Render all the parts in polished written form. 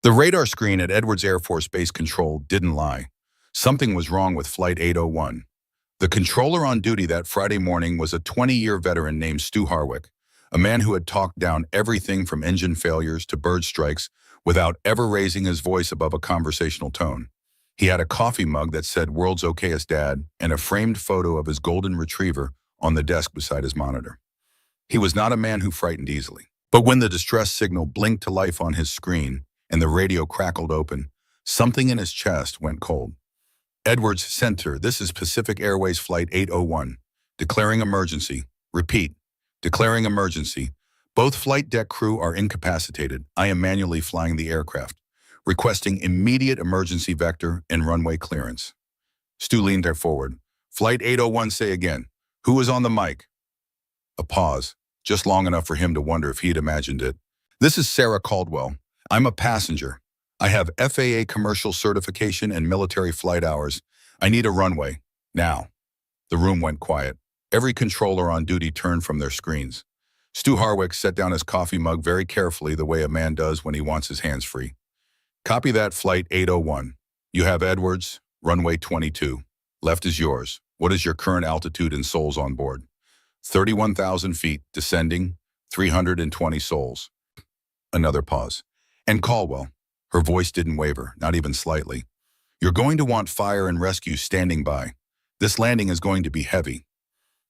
The radar screen at Edwards Air Force Base Control didn't lie. Something was wrong with Flight 801. The controller on duty that Friday morning was a 20-year veteran named Stu Harwick, a man who had talked down everything from engine failures to bird strikes without ever raising his voice above a conversational tone. He had a coffee mug that said "World's Okayest Dad" and a framed photo of his golden retriever on the desk beside his monitor. He was not a man who frightened easily. But when the distress signal blinked to life on his screen and the radio crackled open, something in his chest went cold. Edwards Center, this is Pacific Airways Flight 801. Declaring emergency. Repeat. Declaring emergency. Both flight deck crew are incapacitated. I am manually flying the aircraft. Requesting immediate emergency vector and runway clearance. Stu leaned forward. Flight 801, say again. Who is on the mic? A pause, just long enough for him to wonder if he'd imagined it. This is Sarah Caldwell. I'm a passenger. I have FAA commercial certification and military flight hours. I need a runway. Now. The room went quiet. Every controller on duty turned from their screens. Stu Harwick set down his coffee mug very carefully, the way a man does when he wants his hands free. Copy that, Flight 801. You have Edwards, runway 22. Left is yours. What is your current altitude and souls on board? 31,000 feet, descending, 320 souls. Another pause. And Caldwell. Her voice didn't waver, not even slightly. You're going to want fire and rescue standing by. This landing is going to be heavy.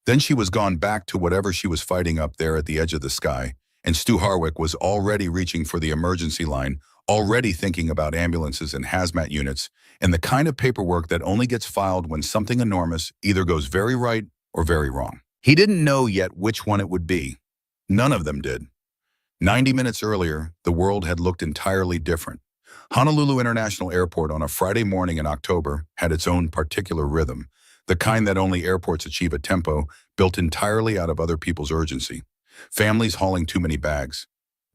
Then she was gone back to whatever she was fighting up there at the edge of the sky, and Stu Harwick was already reaching for the emergency line, already thinking about ambulances and hazmat units, and the kind of paperwork that only gets filed when something enormous either goes very right or very wrong. He didn't know yet which one it would be. None of them did. 90 minutes earlier, the world had looked entirely different. Honolulu International Airport on a Friday morning in October had its own particular rhythm, the kind that only airports achieve a tempo built entirely out of other people's urgency. Families hauling too many bags.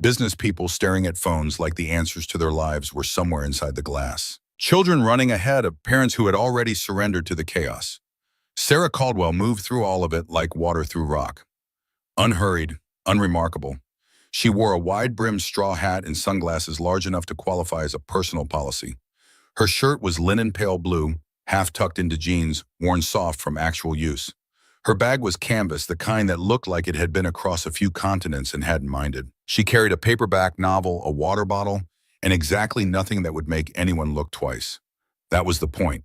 Business people staring at phones like the answers to their lives were somewhere inside the glass. Children running ahead of parents who had already surrendered to the chaos. Sarah Caldwell moved through all of it like water through rock. Unhurried, unremarkable. She wore a wide-brimmed straw hat and sunglasses large enough to qualify as a personal policy. Her shirt was linen pale blue, half tucked into jeans, worn soft from actual use. Her bag was canvas, the kind that looked like it had been across a few continents and hadn't minded. She carried a paperback novel, a water bottle, and exactly nothing that would make anyone look twice. That was the point.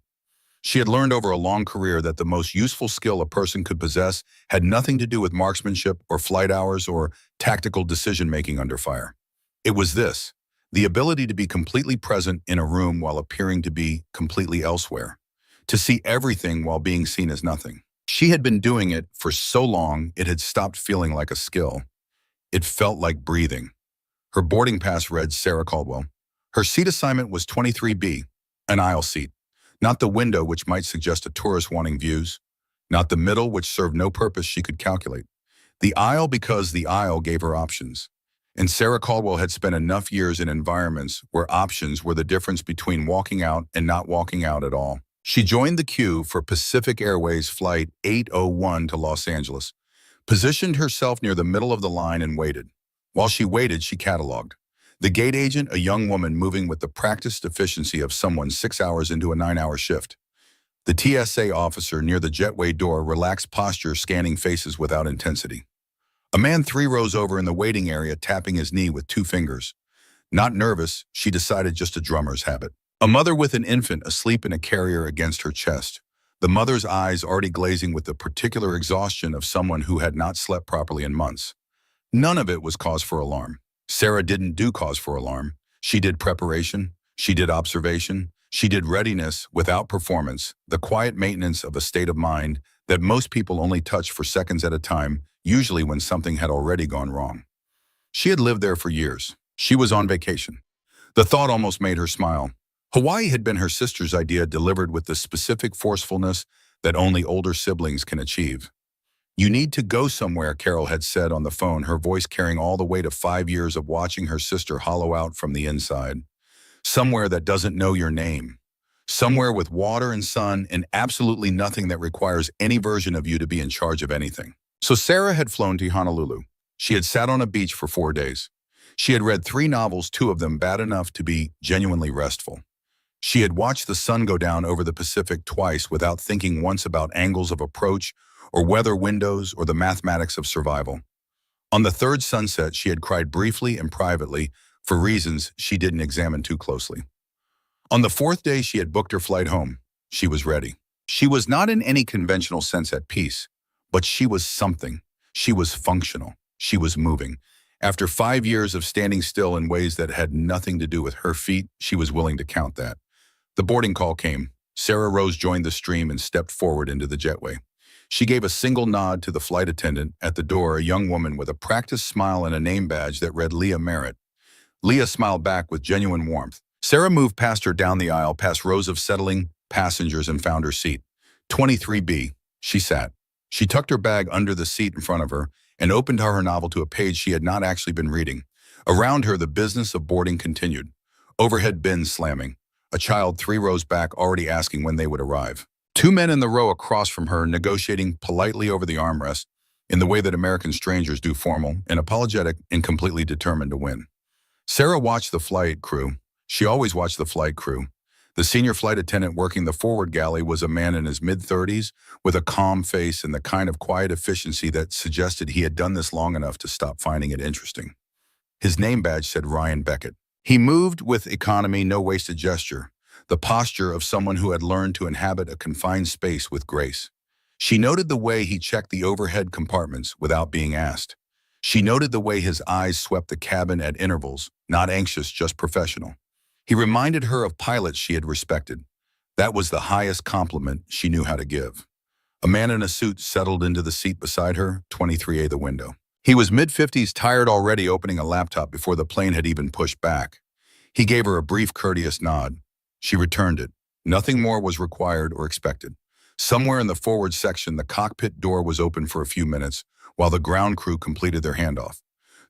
She had learned over a long career that the most useful skill a person could possess had nothing to do with marksmanship or flight hours or tactical decision-making under fire. It was this, the ability to be completely present in a room while appearing to be completely elsewhere, to see everything while being seen as nothing. She had been doing it for so long it had stopped feeling like a skill. It felt like breathing. Her boarding pass read Sarah Caldwell. Her seat assignment was 23B, an aisle seat. Not the window, which might suggest a tourist wanting views. Not the middle, which served no purpose she could calculate. The aisle, because the aisle gave her options. And Sarah Caldwell had spent enough years in environments where options were the difference between walking out and not walking out at all. She joined the queue for Pacific Airways Flight 801 to Los Angeles, positioned herself near the middle of the line and waited. While she waited, she cataloged. The gate agent, a young woman moving with the practiced efficiency of someone 6 hours into a 9-hour shift. The TSA officer near the jetway door, relaxed posture, scanning faces without intensity. A man 3 rows over in the waiting area, tapping his knee with 2 fingers. Not nervous, she decided, just a drummer's habit. A mother with an infant asleep in a carrier against her chest. The mother's eyes already glazing with the particular exhaustion of someone who had not slept properly in months. None of it was cause for alarm. Sarah didn't do cause for alarm. She did preparation. She did observation. She did readiness without performance, the quiet maintenance of a state of mind that most people only touch for seconds at a time, usually when something had already gone wrong. She had lived there for years. She was on vacation. The thought almost made her smile. Hawaii had been her sister's idea, delivered with the specific forcefulness that only older siblings can achieve. You need to go somewhere, Carol had said on the phone, her voice carrying all the weight of 5 years of watching her sister hollow out from the inside. Somewhere that doesn't know your name. Somewhere with water and sun and absolutely nothing that requires any version of you to be in charge of anything. So Sarah had flown to Honolulu. She had sat on a beach for 4 days. She had read 3 novels, 2 of them bad enough to be genuinely restful. She had watched the sun go down over the Pacific twice without thinking once about angles of approach or weather windows or the mathematics of survival. On the third sunset, she had cried briefly and privately for reasons she didn't examine too closely. On the fourth day, she had booked her flight home. She was ready. She was not in any conventional sense at peace, but she was something. She was functional. She was moving. After 5 years of standing still in ways that had nothing to do with her feet, she was willing to count that. The boarding call came. Sarah Rose joined the stream and stepped forward into the jetway. She gave a single nod to the flight attendant. At the door, a young woman with a practiced smile and a name badge that read Leah Merritt. Leah smiled back with genuine warmth. Sarah moved past her down the aisle, past rows of settling passengers, and found her seat. 23B. She sat. She tucked her bag under the seat in front of her and opened her novel to a page she had not actually been reading. Around her, the business of boarding continued. Overhead bins slamming. A child 3 rows back already asking when they would arrive. 2 men in the row across from her negotiating politely over the armrest in the way that American strangers do, formal and apologetic and completely determined to win. Sarah watched the flight crew. She always watched the flight crew. The senior flight attendant working the forward galley was a man in his mid-30s with a calm face and the kind of quiet efficiency that suggested he had done this long enough to stop finding it interesting. His name badge said Ryan Beckett. He moved with economy, no wasted gesture, the posture of someone who had learned to inhabit a confined space with grace. She noted the way he checked the overhead compartments without being asked. She noted the way his eyes swept the cabin at intervals, not anxious, just professional. He reminded her of pilots she had respected. That was the highest compliment she knew how to give. A man in a suit settled into the seat beside her, 23A the window. He was mid-50s, tired already, opening a laptop before the plane had even pushed back. He gave her a brief, courteous nod. She returned it. Nothing more was required or expected. Somewhere in the forward section, the cockpit door was open for a few minutes while the ground crew completed their handoff.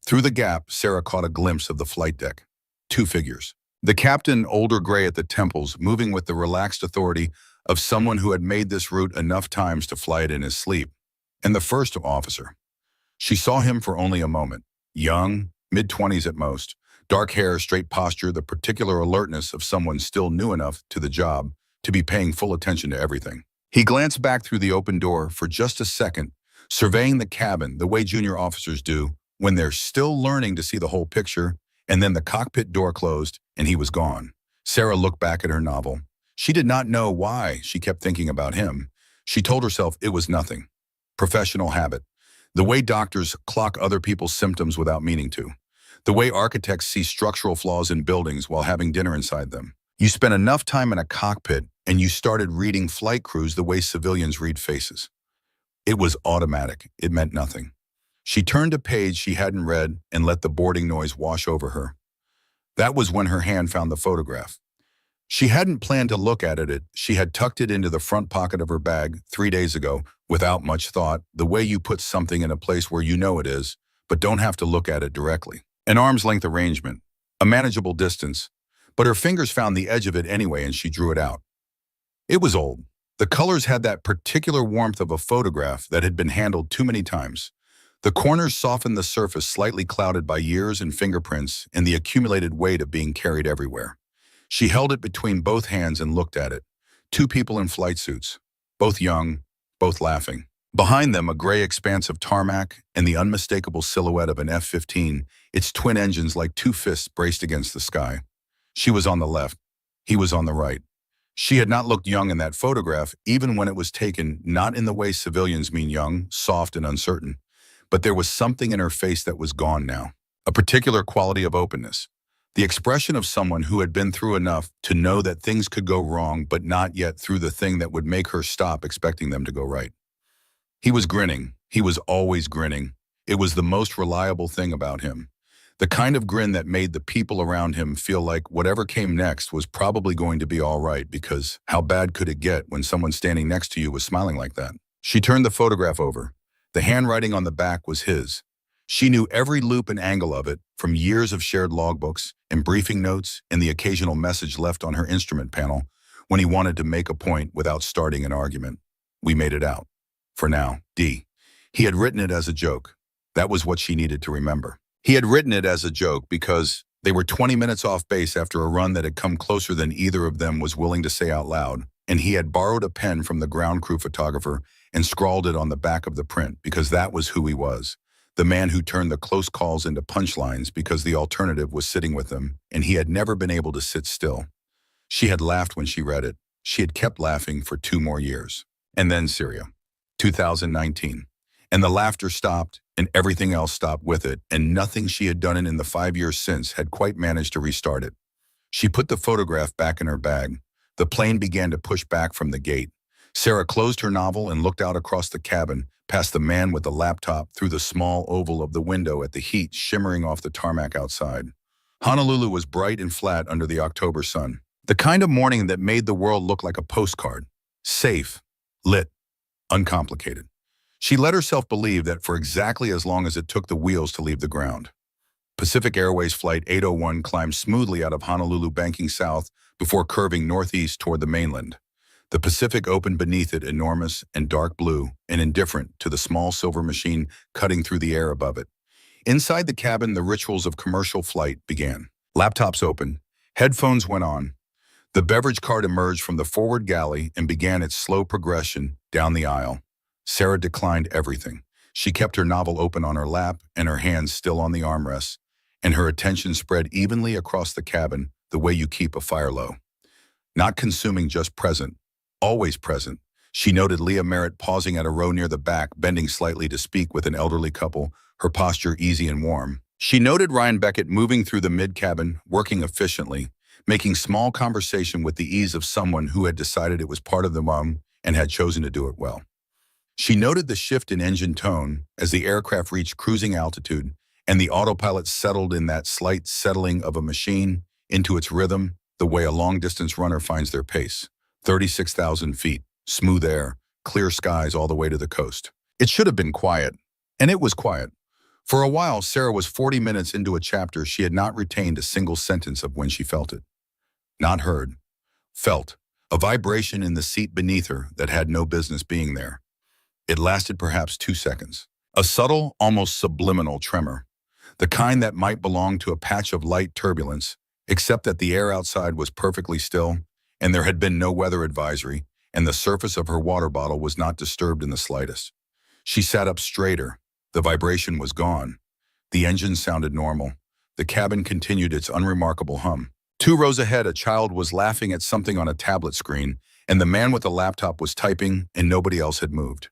Through the gap, Sarah caught a glimpse of the flight deck. 2 figures. The captain, older gray at the temples, moving with the relaxed authority of someone who had made this route enough times to fly it in his sleep. And the first officer. She saw him for only a moment. Young, mid-20s at most. Dark hair, straight posture, the particular alertness of someone still new enough to the job to be paying full attention to everything. He glanced back through the open door for just a second, surveying the cabin the way junior officers do when they're still learning to see the whole picture, and then the cockpit door closed and he was gone. Sarah looked back at her novel. She did not know why she kept thinking about him. She told herself it was nothing. Professional habit. The way doctors clock other people's symptoms without meaning to. The way architects see structural flaws in buildings while having dinner inside them. You spent enough time in a cockpit and you started reading flight crews the way civilians read faces. It was automatic. It meant nothing. She turned a page she hadn't read and let the boarding noise wash over her. That was when her hand found the photograph. She hadn't planned to look at it. She had tucked it into the front pocket of her bag 3 days ago without much thought, the way you put something in a place where you know it is, but don't have to look at it directly. An arm's length arrangement, a manageable distance, but her fingers found the edge of it anyway and she drew it out. It was old. The colors had that particular warmth of a photograph that had been handled too many times. The corners softened the surface, slightly clouded by years and fingerprints and the accumulated weight of being carried everywhere. She held it between both hands and looked at it. 2 people in flight suits, both young, both laughing. Behind them, a gray expanse of tarmac and the unmistakable silhouette of an F-15, its twin engines like 2 fists braced against the sky. She was on the left. He was on the right. She had not looked young in that photograph, even when it was taken, not in the way civilians mean young, soft and uncertain. But there was something in her face that was gone now. A particular quality of openness. The expression of someone who had been through enough to know that things could go wrong, but not yet through the thing that would make her stop expecting them to go right. He was grinning. He was always grinning. It was the most reliable thing about him. The kind of grin that made the people around him feel like whatever came next was probably going to be all right, because how bad could it get when someone standing next to you was smiling like that? She turned the photograph over. The handwriting on the back was his. She knew every loop and angle of it, from years of shared logbooks and briefing notes and the occasional message left on her instrument panel when he wanted to make a point without starting an argument. We made it out. For now, D. He had written it as a joke. That was what she needed to remember. He had written it as a joke because they were 20 minutes off base after a run that had come closer than either of them was willing to say out loud, and he had borrowed a pen from the ground crew photographer and scrawled it on the back of the print because that was who he was. The man who turned the close calls into punchlines because the alternative was sitting with them, and he had never been able to sit still. She had laughed when she read it. She had kept laughing for 2 more years. And then Syria, 2019. And the laughter stopped, and everything else stopped with it, and nothing she had done in the 5 years since had quite managed to restart it. She put the photograph back in her bag. The plane began to push back from the gate. Sarah closed her novel and looked out across the cabin, past the man with the laptop, through the small oval of the window at the heat shimmering off the tarmac outside. Honolulu was bright and flat under the October sun. The kind of morning that made the world look like a postcard. Safe, lit, uncomplicated. She let herself believe that for exactly as long as it took the wheels to leave the ground. Pacific Airways Flight 801 climbed smoothly out of Honolulu, banking south before curving northeast toward the mainland. The Pacific opened beneath it, enormous and dark blue and indifferent to the small silver machine cutting through the air above it. Inside the cabin, the rituals of commercial flight began. Laptops opened, headphones went on. The beverage cart emerged from the forward galley and began its slow progression down the aisle. Sarah declined everything. She kept her novel open on her lap and her hands still on the armrests, and her attention spread evenly across the cabin the way you keep a fire low. Not consuming, just present. Always present. She noted Leah Merritt pausing at a row near the back, bending slightly to speak with an elderly couple, her posture easy and warm. She noted Ryan Beckett moving through the mid-cabin, working efficiently, making small conversation with the ease of someone who had decided it was part of the mom and had chosen to do it well. She noted the shift in engine tone as the aircraft reached cruising altitude and the autopilot settled in that slight settling of a machine into its rhythm, the way a long-distance runner finds their pace. 36,000 feet, smooth air, clear skies all the way to the coast. It should have been quiet, and it was quiet. For a while, Sarah was 40 minutes into a chapter she had not retained a single sentence of when she felt it. Not heard. Felt. A vibration in the seat beneath her that had no business being there. It lasted perhaps 2 seconds. A subtle, almost subliminal tremor. The kind that might belong to a patch of light turbulence, except that the air outside was perfectly still, and there had been no weather advisory, and the surface of her water bottle was not disturbed in the slightest. She sat up straighter. The vibration was gone. The engine sounded normal. The cabin continued its unremarkable hum. 2 rows ahead, a child was laughing at something on a tablet screen, and the man with the laptop was typing, and nobody else had moved.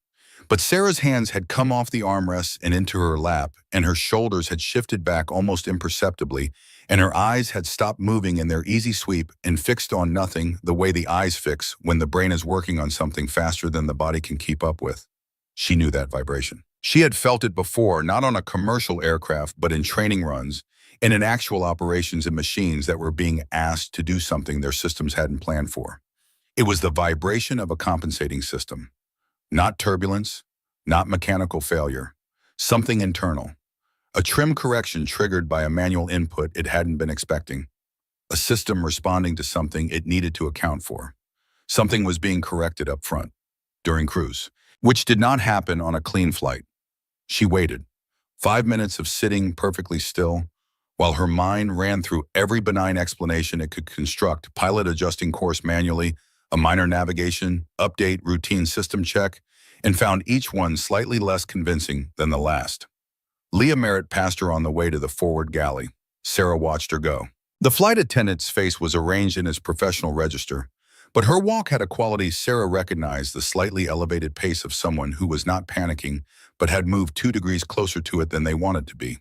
But Sarah's hands had come off the armrests and into her lap, and her shoulders had shifted back almost imperceptibly, and her eyes had stopped moving in their easy sweep and fixed on nothing the way the eyes fix when the brain is working on something faster than the body can keep up with. She knew that vibration. She had felt it before, not on a commercial aircraft, but in training runs, and in actual operations in machines that were being asked to do something their systems hadn't planned for. It was the vibration of a compensating system. Not turbulence, not mechanical failure, something internal. A trim correction triggered by a manual input it hadn't been expecting. A system responding to something it needed to account for. Something was being corrected up front, during cruise, which did not happen on a clean flight. She waited, 5 minutes of sitting perfectly still, while her mind ran through every benign explanation it could construct, pilot adjusting course manually, a minor navigation, update, routine system check, and found each one slightly less convincing than the last. Leah Merritt passed her on the way to the forward galley. Sarah watched her go. The flight attendant's face was arranged in his professional register, but her walk had a quality Sarah recognized, the slightly elevated pace of someone who was not panicking but had moved 2 degrees closer to it than they wanted to be.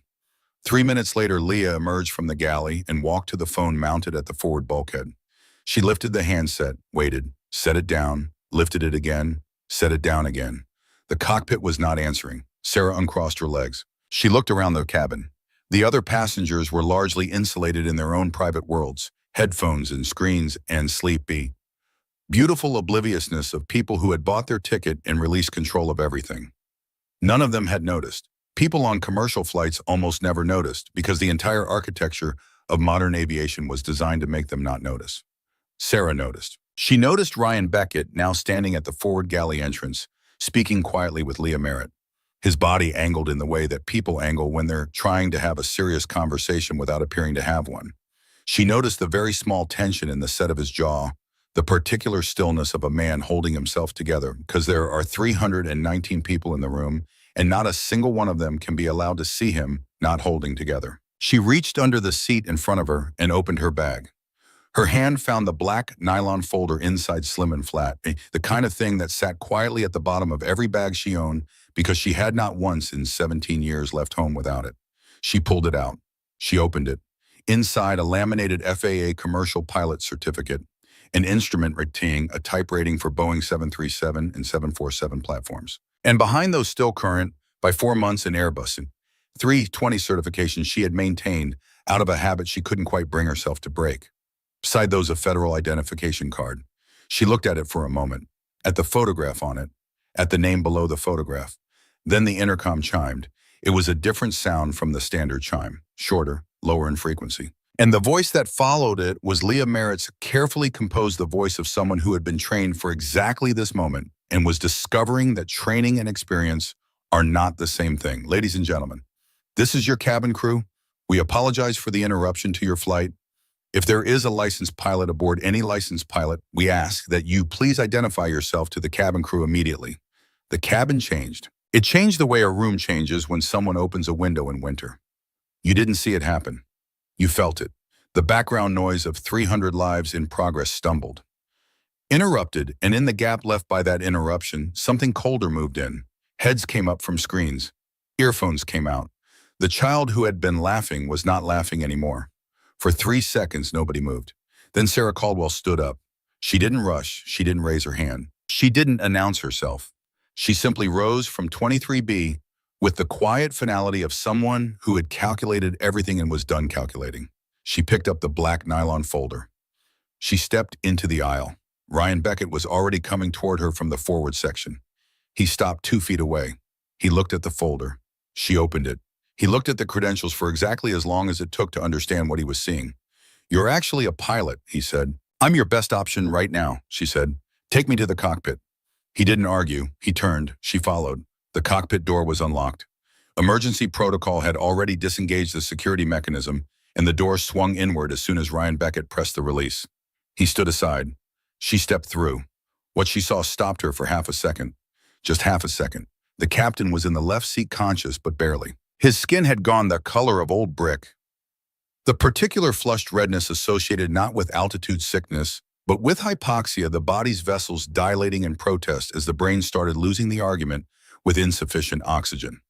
3 minutes later, Leah emerged from the galley and walked to the phone mounted at the forward bulkhead. She lifted the handset, waited, set it down, lifted it again, set it down again. The cockpit was not answering. Sarah uncrossed her legs. She looked around the cabin. The other passengers were largely insulated in their own private worlds, headphones and screens and sleepy. Beautiful obliviousness of people who had bought their ticket and released control of everything. None of them had noticed. People on commercial flights almost never noticed because the entire architecture of modern aviation was designed to make them not notice. Sarah noticed. She noticed Ryan Beckett now standing at the forward galley entrance, speaking quietly with Leah Merritt. his body angled in the way that people angle when they're trying to have a serious conversation without appearing to have one. She noticed the very small tension in the set of his jaw, the particular stillness of a man holding himself together, because there are 319 people in the room, and not a single one of them can be allowed to see him not holding together. She reached under the seat in front of her and opened her bag. Her hand found the black nylon folder inside slim and flat, the kind of thing that sat quietly at the bottom of every bag she owned because she had not once in 17 years left home without it. She pulled it out. She opened it. Inside, a laminated FAA commercial pilot certificate, an instrument rating, a type rating for Boeing 737 and 747 platforms. And behind those still current, by 4 months in Airbus, 320 certifications she had maintained out of a habit she couldn't quite bring herself to break. Beside those, a federal identification card. She looked at it for a moment, at the photograph on it, at the name below the photograph. Then the intercom chimed. It was a different sound from the standard chime, shorter, lower in frequency. And the voice that followed it was Leah Merritt's carefully composed, the voice of someone who had been trained for exactly this moment and was discovering that training and experience are not the same thing. Ladies and gentlemen, this is your cabin crew. We apologize for the interruption to your flight. If there is a licensed pilot aboard any licensed pilot, we ask that you please identify yourself to the cabin crew immediately. The cabin changed. It changed the way a room changes when someone opens a window in winter. You didn't see it happen. You felt it. The background noise of 300 lives in progress stumbled. Interrupted, and in the gap left by that interruption, something colder moved in. Heads came up from screens. Earphones came out. The child who had been laughing was not laughing anymore. For 3 seconds, nobody moved. Then Sarah Caldwell stood up. She didn't rush. She didn't raise her hand. She didn't announce herself. She simply rose from 23B with the quiet finality of someone who had calculated everything and was done calculating. She picked up the black nylon folder. She stepped into the aisle. Ryan Beckett was already coming toward her from the forward section. He stopped 2 feet away. He looked at the folder. She opened it. He looked at the credentials for exactly as long as it took to understand what he was seeing. "You're actually a pilot," he said. "I'm your best option right now," she said. "Take me to the cockpit." He didn't argue. He turned. She followed. The cockpit door was unlocked. Emergency protocol had already disengaged the security mechanism, and the door swung inward as soon as Ryan Beckett pressed the release. He stood aside. She stepped through. What she saw stopped her for half a second. Just half a second. The captain was in the left seat, conscious, but barely. His skin had gone the color of old brick. The particular flushed redness associated not with altitude sickness, but with hypoxia, the body's vessels dilating in protest as the brain started losing the argument with insufficient oxygen.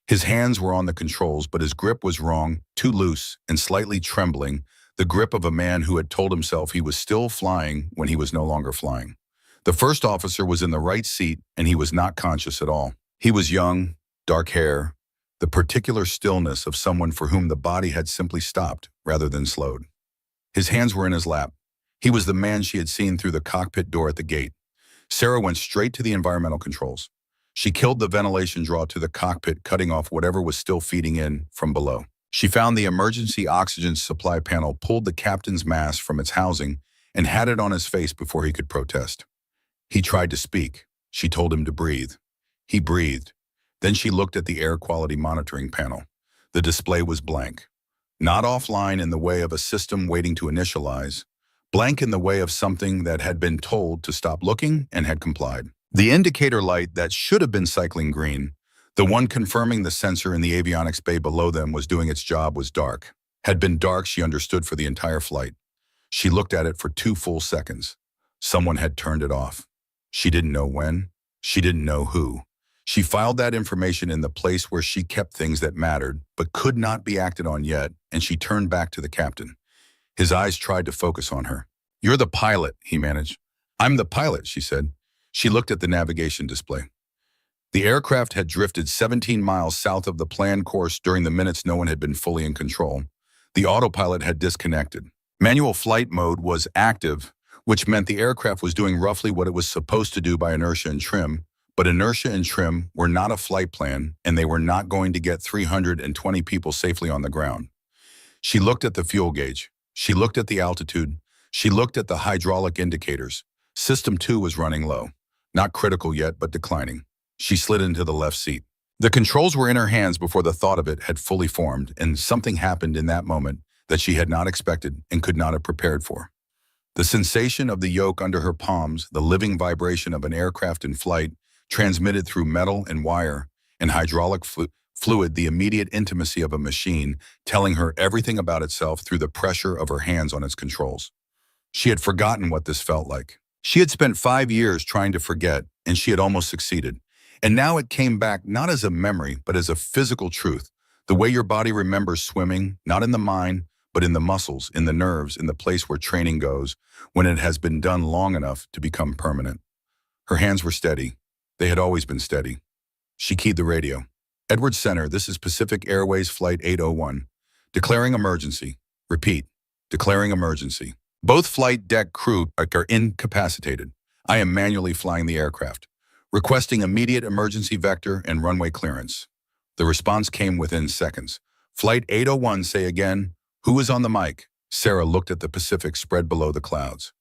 His hands were on the controls, but his grip was wrong, too loose, and slightly trembling, the grip of a man who had told himself he was still flying when he was no longer flying. The first officer was in the right seat, and he was not conscious at all. He was young, dark hair, the particular stillness of someone for whom the body had simply stopped rather than slowed. His hands were in his lap. He was the man she had seen through the cockpit door at the gate. Sarah went straight to the environmental controls. She killed the ventilation draw to the cockpit, cutting off whatever was still feeding in from below. She found the emergency oxygen supply panel, pulled the captain's mask from its housing, and had it on his face before he could protest. He tried to speak. She told him to breathe. He breathed. Then she looked at the air quality monitoring panel. The display was blank. Not offline in the way of a system waiting to initialize, blank in the way of something that had been told to stop looking and had complied. The indicator light that should have been cycling green, the one confirming the sensor in the avionics bay below them was doing its job, was dark. Had been dark, she understood, for the entire flight. She looked at it for 2 full seconds. Someone had turned it off. She didn't know when. She didn't know who. She filed that information in the place where she kept things that mattered, but could not be acted on yet, and she turned back to the captain. His eyes tried to focus on her. "You're the pilot," he managed. "I'm the pilot," she said. She looked at the navigation display. The aircraft had drifted 17 miles south of the planned course during the minutes no one had been fully in control. The autopilot had disconnected. Manual flight mode was active, which meant the aircraft was doing roughly what it was supposed to do by inertia and trim, but inertia and trim were not a flight plan, and they were not going to get 320 people safely on the ground. She looked at the fuel gauge. She looked at the altitude. She looked at the hydraulic indicators. System 2 was running low. Not critical yet, but declining. She slid into the left seat. The controls were in her hands before the thought of it had fully formed, and something happened in that moment that she had not expected and could not have prepared for. The sensation of the yoke under her palms, the living vibration of an aircraft in flight, transmitted through metal and wire and hydraulic fluid, the immediate intimacy of a machine, telling her everything about itself through the pressure of her hands on its controls. She had forgotten what this felt like. She had spent 5 years trying to forget, and she had almost succeeded. And now it came back not as a memory, but as a physical truth. The way your body remembers swimming, not in the mind, but in the muscles, in the nerves, in the place where training goes, when it has been done long enough to become permanent. Her hands were steady. They had always been steady. She keyed the radio. Edwards Center, this is Pacific Airways Flight 801. Declaring emergency. Repeat. Declaring emergency. Both flight deck crew are incapacitated. I am manually flying the aircraft. Requesting immediate emergency vector and runway clearance. The response came within seconds. Flight 801, say again. Who is on the mic? Sarah looked at the Pacific spread below the clouds.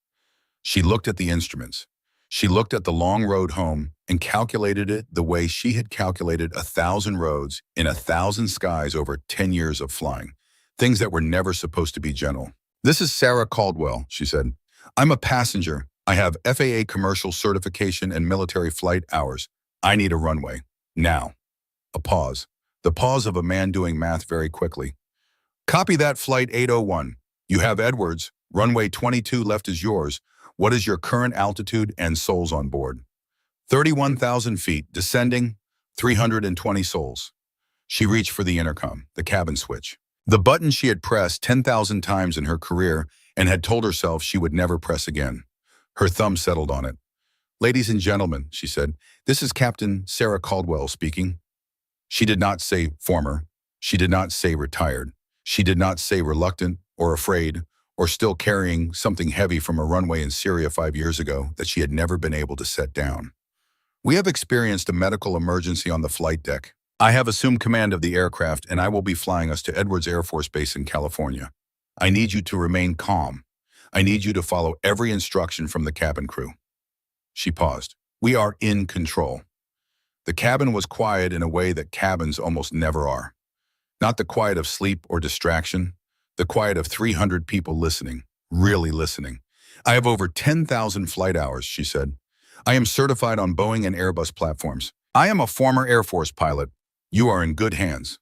She looked at the instruments. She looked at the long road home and calculated it the way she had calculated 1,000 roads in 1,000 skies over 10 years of flying. Things that were never supposed to be gentle. This is Sarah Caldwell, she said. I'm a passenger. I have FAA commercial certification and military flight hours. I need a runway. Now. A pause. The pause of a man doing math very quickly. Copy that, Flight 801. You have Edwards. Runway 22 left is yours. What is your current altitude and souls on board? 31,000 feet, descending, 320 souls. She reached for the intercom, the cabin switch. The button she had pressed 10,000 times in her career and had told herself she would never press again. Her thumb settled on it. Ladies and gentlemen, she said, this is Captain Sarah Caldwell speaking. She did not say former. She did not say retired. She did not say reluctant or afraid or still carrying something heavy from a runway in Syria 5 years ago that she had never been able to set down. We have experienced a medical emergency on the flight deck. I have assumed command of the aircraft and I will be flying us to Edwards Air Force Base in California. I need you to remain calm. I need you to follow every instruction from the cabin crew. She paused. We are in control. The cabin was quiet in a way that cabins almost never are. Not the quiet of sleep or distraction, the quiet of 300 people listening, really listening. I have over 10,000 flight hours, she said. I am certified on Boeing and Airbus platforms. I am a former Air Force pilot. You are in good hands.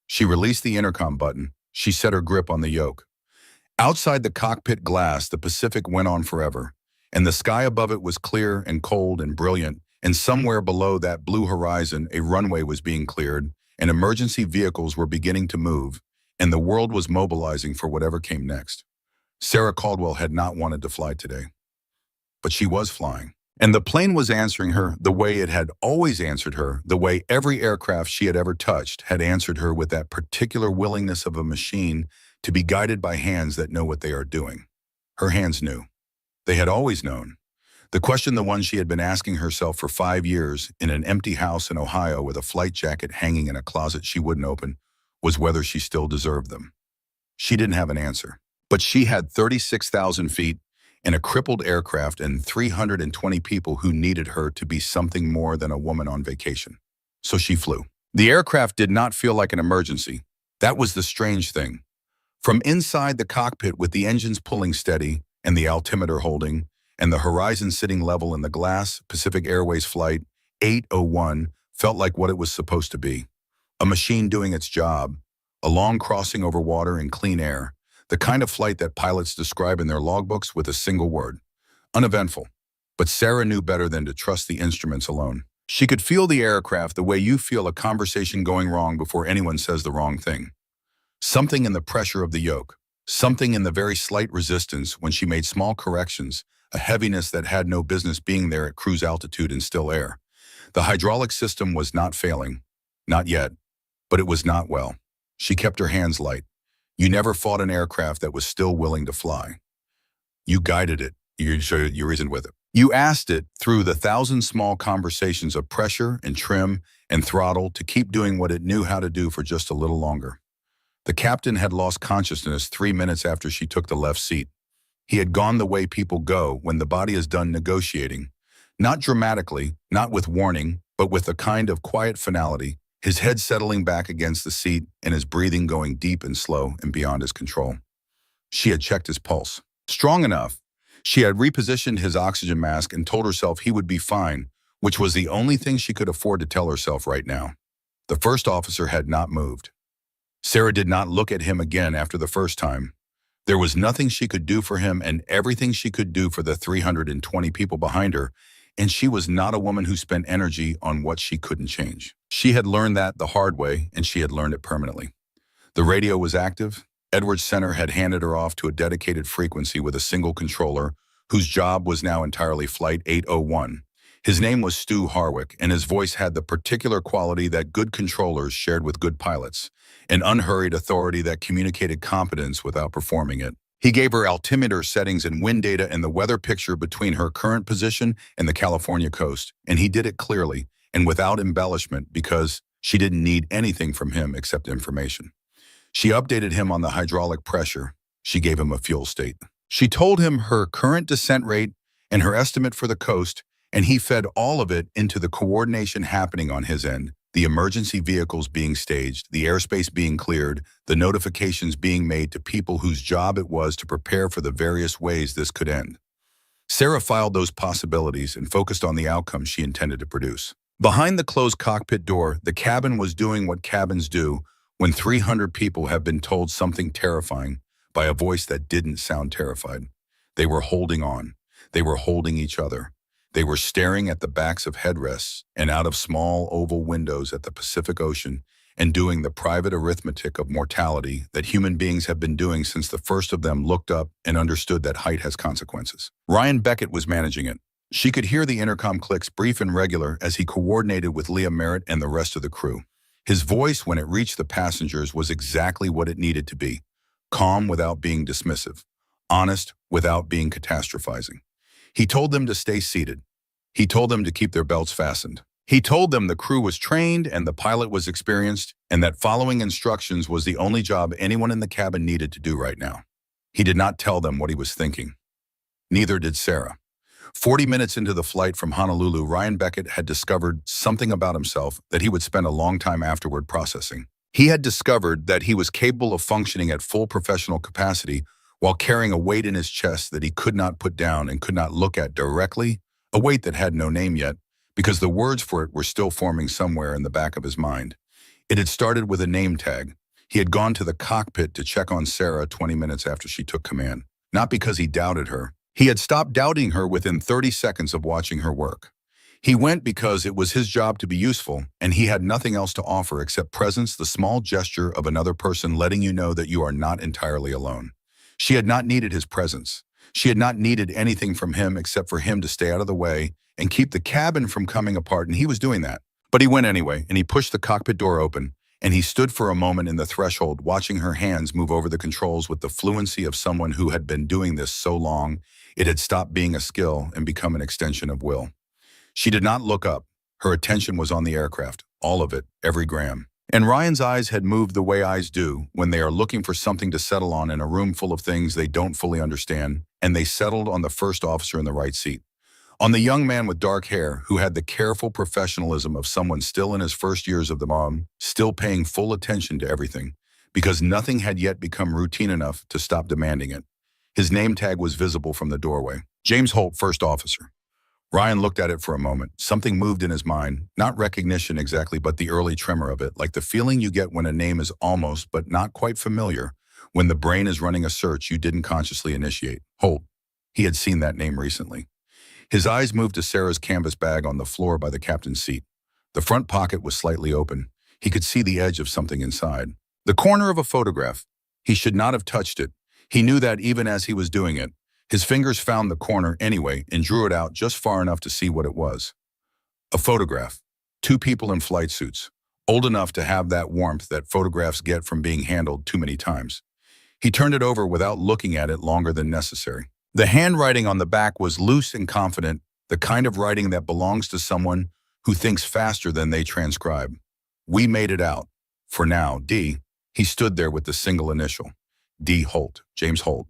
She released the intercom button. She set her grip on the yoke. Outside the cockpit glass, the Pacific went on forever, and the sky above it was clear and cold and brilliant, and somewhere below that blue horizon, a runway was being cleared, and emergency vehicles were beginning to move, and the world was mobilizing for whatever came next. Sarah Caldwell had not wanted to fly today, but she was flying. And the plane was answering her the way it had always answered her, the way every aircraft she had ever touched had answered her, with that particular willingness of a machine to be guided by hands that know what they are doing. Her hands knew. They had always known. The question, the one she had been asking herself for 5 years in an empty house in Ohio with a flight jacket hanging in a closet she wouldn't open, was whether she still deserved them. She didn't have an answer, but she had 36,000 feet and a crippled aircraft and 320 people who needed her to be something more than a woman on vacation. So she flew. The aircraft did not feel like an emergency. That was the strange thing. From inside the cockpit, with the engines pulling steady and the altimeter holding and the horizon sitting level in the glass, Pacific Airways Flight 801 felt like what it was supposed to be. A machine doing its job, a long crossing over water in clean air, the kind of flight that pilots describe in their logbooks with a single word: uneventful. But Sarah knew better than to trust the instruments alone. She could feel the aircraft the way you feel a conversation going wrong before anyone says the wrong thing. Something in the pressure of the yoke, something in the very slight resistance when she made small corrections, a heaviness that had no business being there at cruise altitude in still air. The hydraulic system was not failing, not yet, but it was not well. She kept her hands light. You never fought an aircraft that was still willing to fly. You guided it. You reasoned with it. You asked it through the 1,000 small conversations of pressure and trim and throttle to keep doing what it knew how to do for just a little longer. The captain had lost consciousness 3 minutes after she took the left seat. He had gone the way people go when the body is done negotiating. Not dramatically, not with warning, but with a kind of quiet finality. his head settling back against the seat and his breathing going deep and slow and beyond his control. She had checked his pulse. Strong enough. She had repositioned his oxygen mask and told herself he would be fine, which was the only thing she could afford to tell herself right now. The first officer had not moved. Sarah did not look at him again after the first time. There was nothing she could do for him and everything she could do for the 320 people behind her, and she was not a woman who spent energy on what she couldn't change. She had learned that the hard way, and she had learned it permanently. The radio was active. Edwards Center had handed her off to a dedicated frequency with a single controller, whose job was now entirely Flight 801. His name was Stu Harwick, and his voice had the particular quality that good controllers shared with good pilots, an unhurried authority that communicated competence without performing it. He gave her altimeter settings and wind data and the weather picture between her current position and the California coast, and he did it clearly and without embellishment because she didn't need anything from him except information. She updated him on the hydraulic pressure. She gave him a fuel state. She told him her current descent rate and her estimate for the coast, and he fed all of it into the coordination happening on his end, the emergency vehicles being staged, the airspace being cleared, the notifications being made to people whose job it was to prepare for the various ways this could end. Sarah filed those possibilities and focused on the outcome she intended to produce. Behind the closed cockpit door, the cabin was doing what cabins do when 300 people have been told something terrifying by a voice that didn't sound terrified. They were holding on. They were holding each other. They were staring at the backs of headrests and out of small oval windows at the Pacific Ocean and doing the private arithmetic of mortality that human beings have been doing since the first of them looked up and understood that height has consequences. Ryan Beckett was managing it. She could hear the intercom clicks brief and regular as he coordinated with Leah Merritt and the rest of the crew. His voice, when it reached the passengers, was exactly what it needed to be. Calm without being dismissive. Honest without being catastrophizing. He told them to stay seated. He told them to keep their belts fastened. He told them the crew was trained and the pilot was experienced, and that following instructions was the only job anyone in the cabin needed to do right now. He did not tell them what he was thinking. Neither did Sarah. 40 minutes into the flight from Honolulu, Ryan Beckett had discovered something about himself that he would spend a long time afterward processing. He had discovered that he was capable of functioning at full professional capacity while carrying a weight in his chest that he could not put down and could not look at directly, a weight that had no name yet, because the words for it were still forming somewhere in the back of his mind. It had started with a name tag. He had gone to the cockpit to check on Sarah 20 minutes after she took command, not because he doubted her. He had stopped doubting her within 30 seconds of watching her work. He went because it was his job to be useful, and he had nothing else to offer except presence, the small gesture of another person letting you know that you are not entirely alone. She had not needed his presence. She had not needed anything from him except for him to stay out of the way and keep the cabin from coming apart, and he was doing that. But he went anyway, and he pushed the cockpit door open, and he stood for a moment in the threshold watching her hands move over the controls with the fluency of someone who had been doing this so long it had stopped being a skill and become an extension of will. She did not look up. Her attention was on the aircraft, all of it, every gram. And Ryan's eyes had moved the way eyes do when they are looking for something to settle on in a room full of things they don't fully understand, and they settled on the first officer in the right seat. On the young man with dark hair who had the careful professionalism of someone still in his first years of the mom, still paying full attention to everything, because nothing had yet become routine enough to stop demanding it. His name tag was visible from the doorway. James Holt, first officer. Ryan looked at it for a moment. Something moved in his mind, not recognition exactly, but the early tremor of it, like the feeling you get when a name is almost but not quite familiar, when the brain is running a search you didn't consciously initiate. Holt. He had seen that name recently. His eyes moved to Sarah's canvas bag on the floor by the captain's seat. The front pocket was slightly open. He could see the edge of something inside. The corner of a photograph. He should not have touched it. He knew that even as he was doing it. His fingers found the corner anyway and drew it out just far enough to see what it was. A photograph. Two people in flight suits, old enough to have that warmth that photographs get from being handled too many times. He turned it over without looking at it longer than necessary. The handwriting on the back was loose and confident, the kind of writing that belongs to someone who thinks faster than they transcribe. We made it out. For now, D. He stood there with the single initial. D. Holt, James Holt.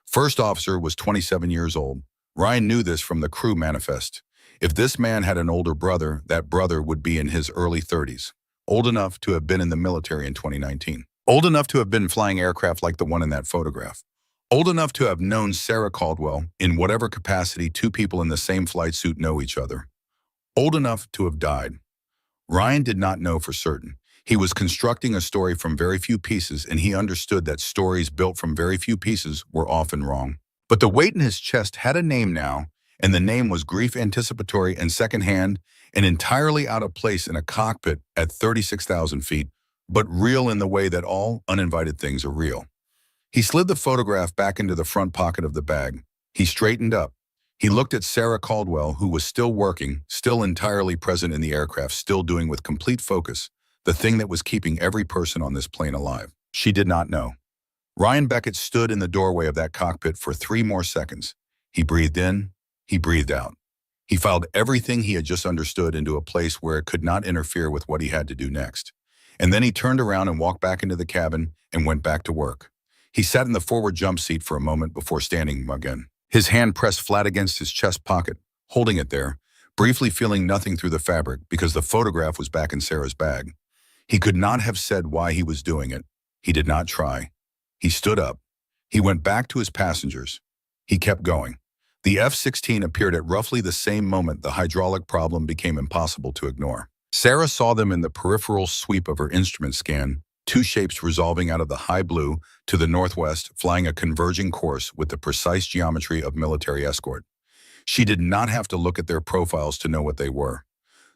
First officer was 27 years old. Ryan knew this from the crew manifest. If this man had an older brother, that brother would be in his early 30s. old enough to have been in the military in 2019, old enough to have been flying aircraft like the one in that photograph, old enough to have known Sarah Caldwell in whatever capacity two people in the same flight suit know each other, old enough to have died. Ryan did not know for certain. He was constructing a story from very few pieces, and he understood that stories built from very few pieces were often wrong. But the weight in his chest had a name now, and the name was grief anticipatory and secondhand and entirely out of place in a cockpit at 36,000 feet, but real in the way that all uninvited things are real. He slid the photograph back into the front pocket of the bag. He straightened up. He looked at Sarah Caldwell, who was still working, still entirely present in the aircraft, still doing with complete focus the thing that was keeping every person on this plane alive. She did not know. Ryan Beckett stood in the doorway of that cockpit for 3 more seconds. He breathed in, he breathed out. He filed everything he had just understood into a place where it could not interfere with what he had to do next. And then he turned around and walked back into the cabin and went back to work. He sat in the forward jump seat for a moment before standing again. His hand pressed flat against his chest pocket, holding it there, briefly feeling nothing through the fabric because the photograph was back in Sarah's bag. He could not have said why he was doing it. He did not try. He stood up. He went back to his passengers. He kept going. The F-16 appeared at roughly the same moment the hydraulic problem became impossible to ignore. Sarah saw them in the peripheral sweep of her instrument scan, 2 shapes resolving out of the high blue to the northwest, flying a converging course with the precise geometry of military escort. She did not have to look at their profiles to know what they were.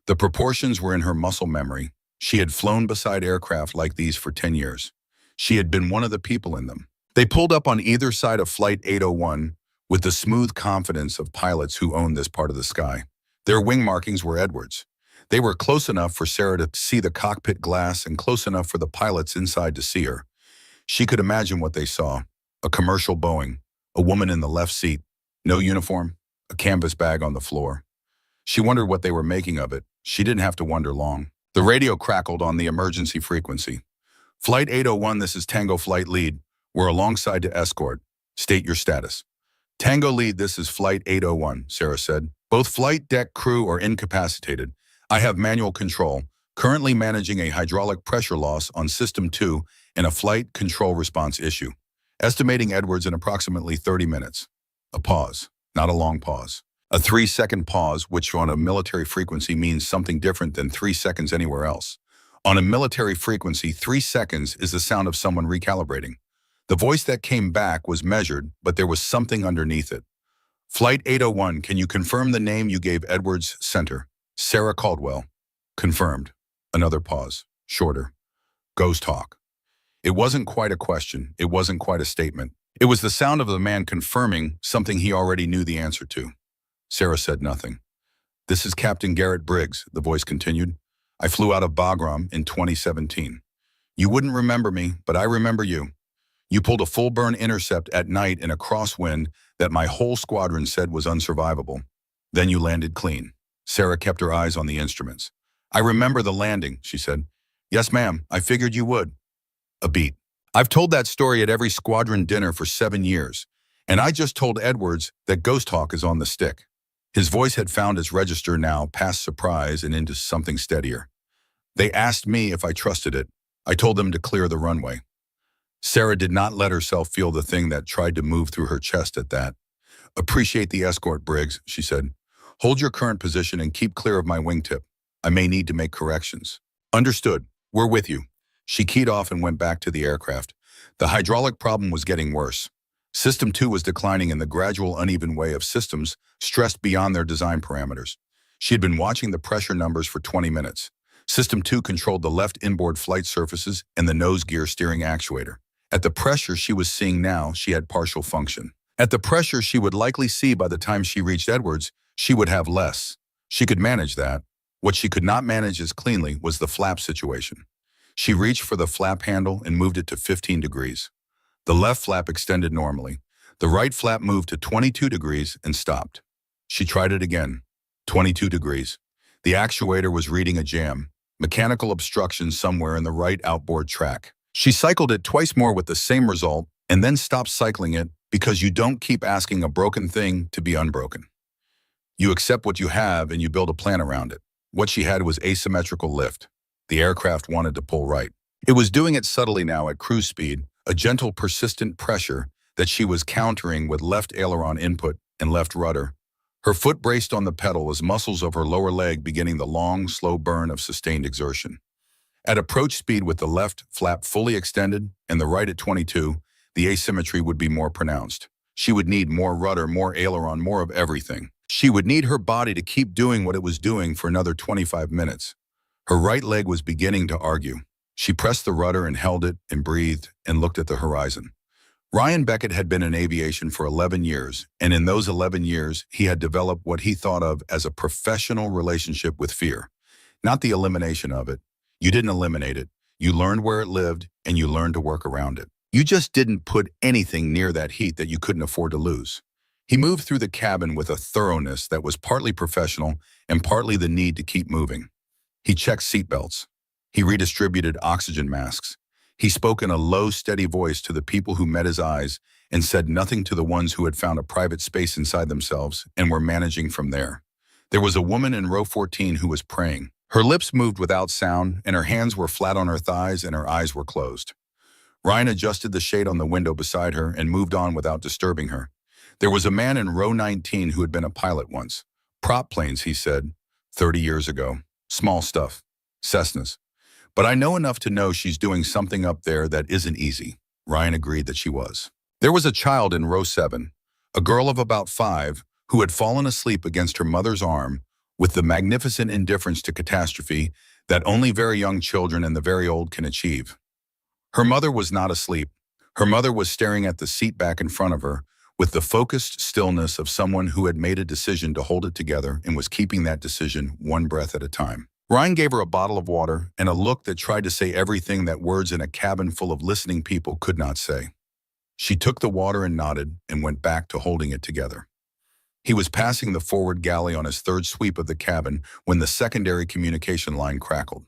The proportions were in her muscle memory. She had flown beside aircraft like these for 10 years. She had been one of the people in them. They pulled up on either side of Flight 801 with the smooth confidence of pilots who owned this part of the sky. Their wing markings were Edwards. They were close enough for Sarah to see the cockpit glass and close enough for the pilots inside to see her. She could imagine what they saw. A commercial Boeing, a woman in the left seat, no uniform, a canvas bag on the floor. She wondered what they were making of it. She didn't have to wonder long. The radio crackled on the emergency frequency. Flight 801, this is Tango Flight Lead. We're alongside to escort. State your status. Tango Lead, this is Flight 801, Sarah said. Both flight deck crew are incapacitated. I have manual control, currently managing a hydraulic pressure loss on System 2 and a flight control response issue. Estimating Edwards in approximately 30 minutes. A pause, not a long pause. A 3-second pause, which on a military frequency means something different than 3 seconds anywhere else. On a military frequency, 3 seconds is the sound of someone recalibrating. The voice that came back was measured, but there was something underneath it. Flight 801, can you confirm the name you gave Edwards Center? Sarah Caldwell. Confirmed. Another pause. Shorter. Ghost talk. It wasn't quite a question. It wasn't quite a statement. It was the sound of the man confirming something he already knew the answer to. Sarah said nothing. This is Captain Garrett Briggs, the voice continued. I flew out of Bagram in 2017. You wouldn't remember me, but I remember you. You pulled a full burn intercept at night in a crosswind that my whole squadron said was unsurvivable. Then you landed clean. Sarah kept her eyes on the instruments. I remember the landing, she said. Yes, ma'am, I figured you would. A beat. I've told that story at every squadron dinner for 7 years, and I just told Edwards that Ghost Talk is on the stick. His voice had found its register now, past surprise and into something steadier. They asked me if I trusted it. I told them to clear the runway. Sarah did not let herself feel the thing that tried to move through her chest at that. Appreciate the escort, Briggs, she said. Hold your current position and keep clear of my wingtip. I may need to make corrections. Understood. We're with you. She keyed off and went back to the aircraft. The hydraulic problem was getting worse. System 2 was declining in the gradual, uneven way of systems stressed beyond their design parameters. She had been watching the pressure numbers for 20 minutes. System 2 controlled the left inboard flight surfaces and the nose gear steering actuator. At the pressure she was seeing now, she had partial function. At the pressure she would likely see by the time she reached Edwards, she would have less. She could manage that. What she could not manage as cleanly was the flap situation. She reached for the flap handle and moved it to 15 degrees. The left flap extended normally. The right flap moved to 22 degrees and stopped. She tried it again. 22 degrees. The actuator was reading a jam, mechanical obstruction somewhere in the right outboard track. She cycled it twice more with the same result and then stopped cycling it because you don't keep asking a broken thing to be unbroken. You accept what you have and you build a plan around it. What she had was asymmetrical lift. The aircraft wanted to pull right. It was doing it subtly now at cruise speed, a gentle, persistent pressure that she was countering with left aileron input and left rudder. Her foot braced on the pedal as muscles of her lower leg beginning the long, slow burn of sustained exertion. At approach speed with the left flap fully extended and the right at 22, the asymmetry would be more pronounced. She would need more rudder, more aileron, more of everything. She would need her body to keep doing what it was doing for another 25 minutes. Her right leg was beginning to argue. She pressed the rudder and held it and breathed and looked at the horizon. Ryan Beckett had been in aviation for 11 years, and in those 11 years, he had developed what he thought of as a professional relationship with fear. Not the elimination of it. You didn't eliminate it. You learned where it lived, and you learned to work around it. You just didn't put anything near that heat that you couldn't afford to lose. He moved through the cabin with a thoroughness that was partly professional and partly the need to keep moving. He checked seatbelts. He redistributed oxygen masks. He spoke in a low, steady voice to the people who met his eyes and said nothing to the ones who had found a private space inside themselves and were managing from there. There was a woman in row 14 who was praying. Her lips moved without sound, and her hands were flat on her thighs and her eyes were closed. Ryan adjusted the shade on the window beside her and moved on without disturbing her. There was a man in row 19 who had been a pilot once. Prop planes, he said, 30 years ago. Small stuff. Cessnas. But I know enough to know she's doing something up there that isn't easy. Ryan agreed that she was. There was a child in row 7, a girl of about 5, who had fallen asleep against her mother's arm with the magnificent indifference to catastrophe that only very young children and the very old can achieve. Her mother was not asleep. Her mother was staring at the seat back in front of her with the focused stillness of someone who had made a decision to hold it together and was keeping that decision one breath at a time. Ryan gave her a bottle of water and a look that tried to say everything that words in a cabin full of listening people could not say. She took the water and nodded and went back to holding it together. He was passing the forward galley on his third sweep of the cabin when the secondary communication line crackled.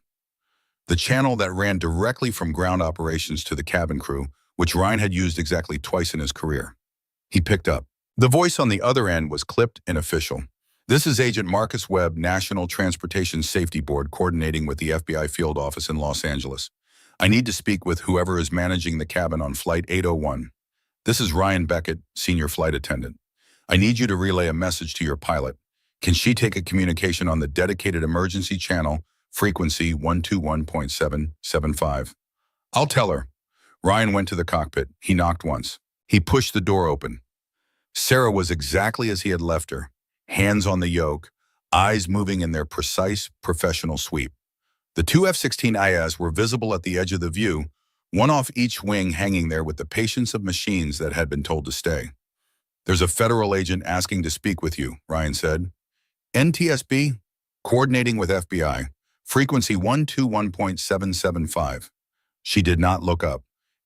The channel that ran directly from ground operations to the cabin crew, which Ryan had used exactly twice in his career. He picked up. The voice on the other end was clipped and official. This is Agent Marcus Webb, National Transportation Safety Board, coordinating with the FBI field office in Los Angeles. I need to speak with whoever is managing the cabin on Flight 801. This is Ryan Beckett, Senior Flight Attendant. I need you to relay a message to your pilot. Can she take a communication on the dedicated emergency channel, frequency 121.775? I'll tell her. Ryan went to the cockpit. He knocked once. He pushed the door open. Sarah was exactly as he had left her. Hands on the yoke, eyes moving in their precise, professional sweep. The two F-16IS were visible at the edge of the view, one off each wing hanging there with the patience of machines that had been told to stay. There's a federal agent asking to speak with you, Ryan said. NTSB, coordinating with FBI, frequency 121.775. She did not look up.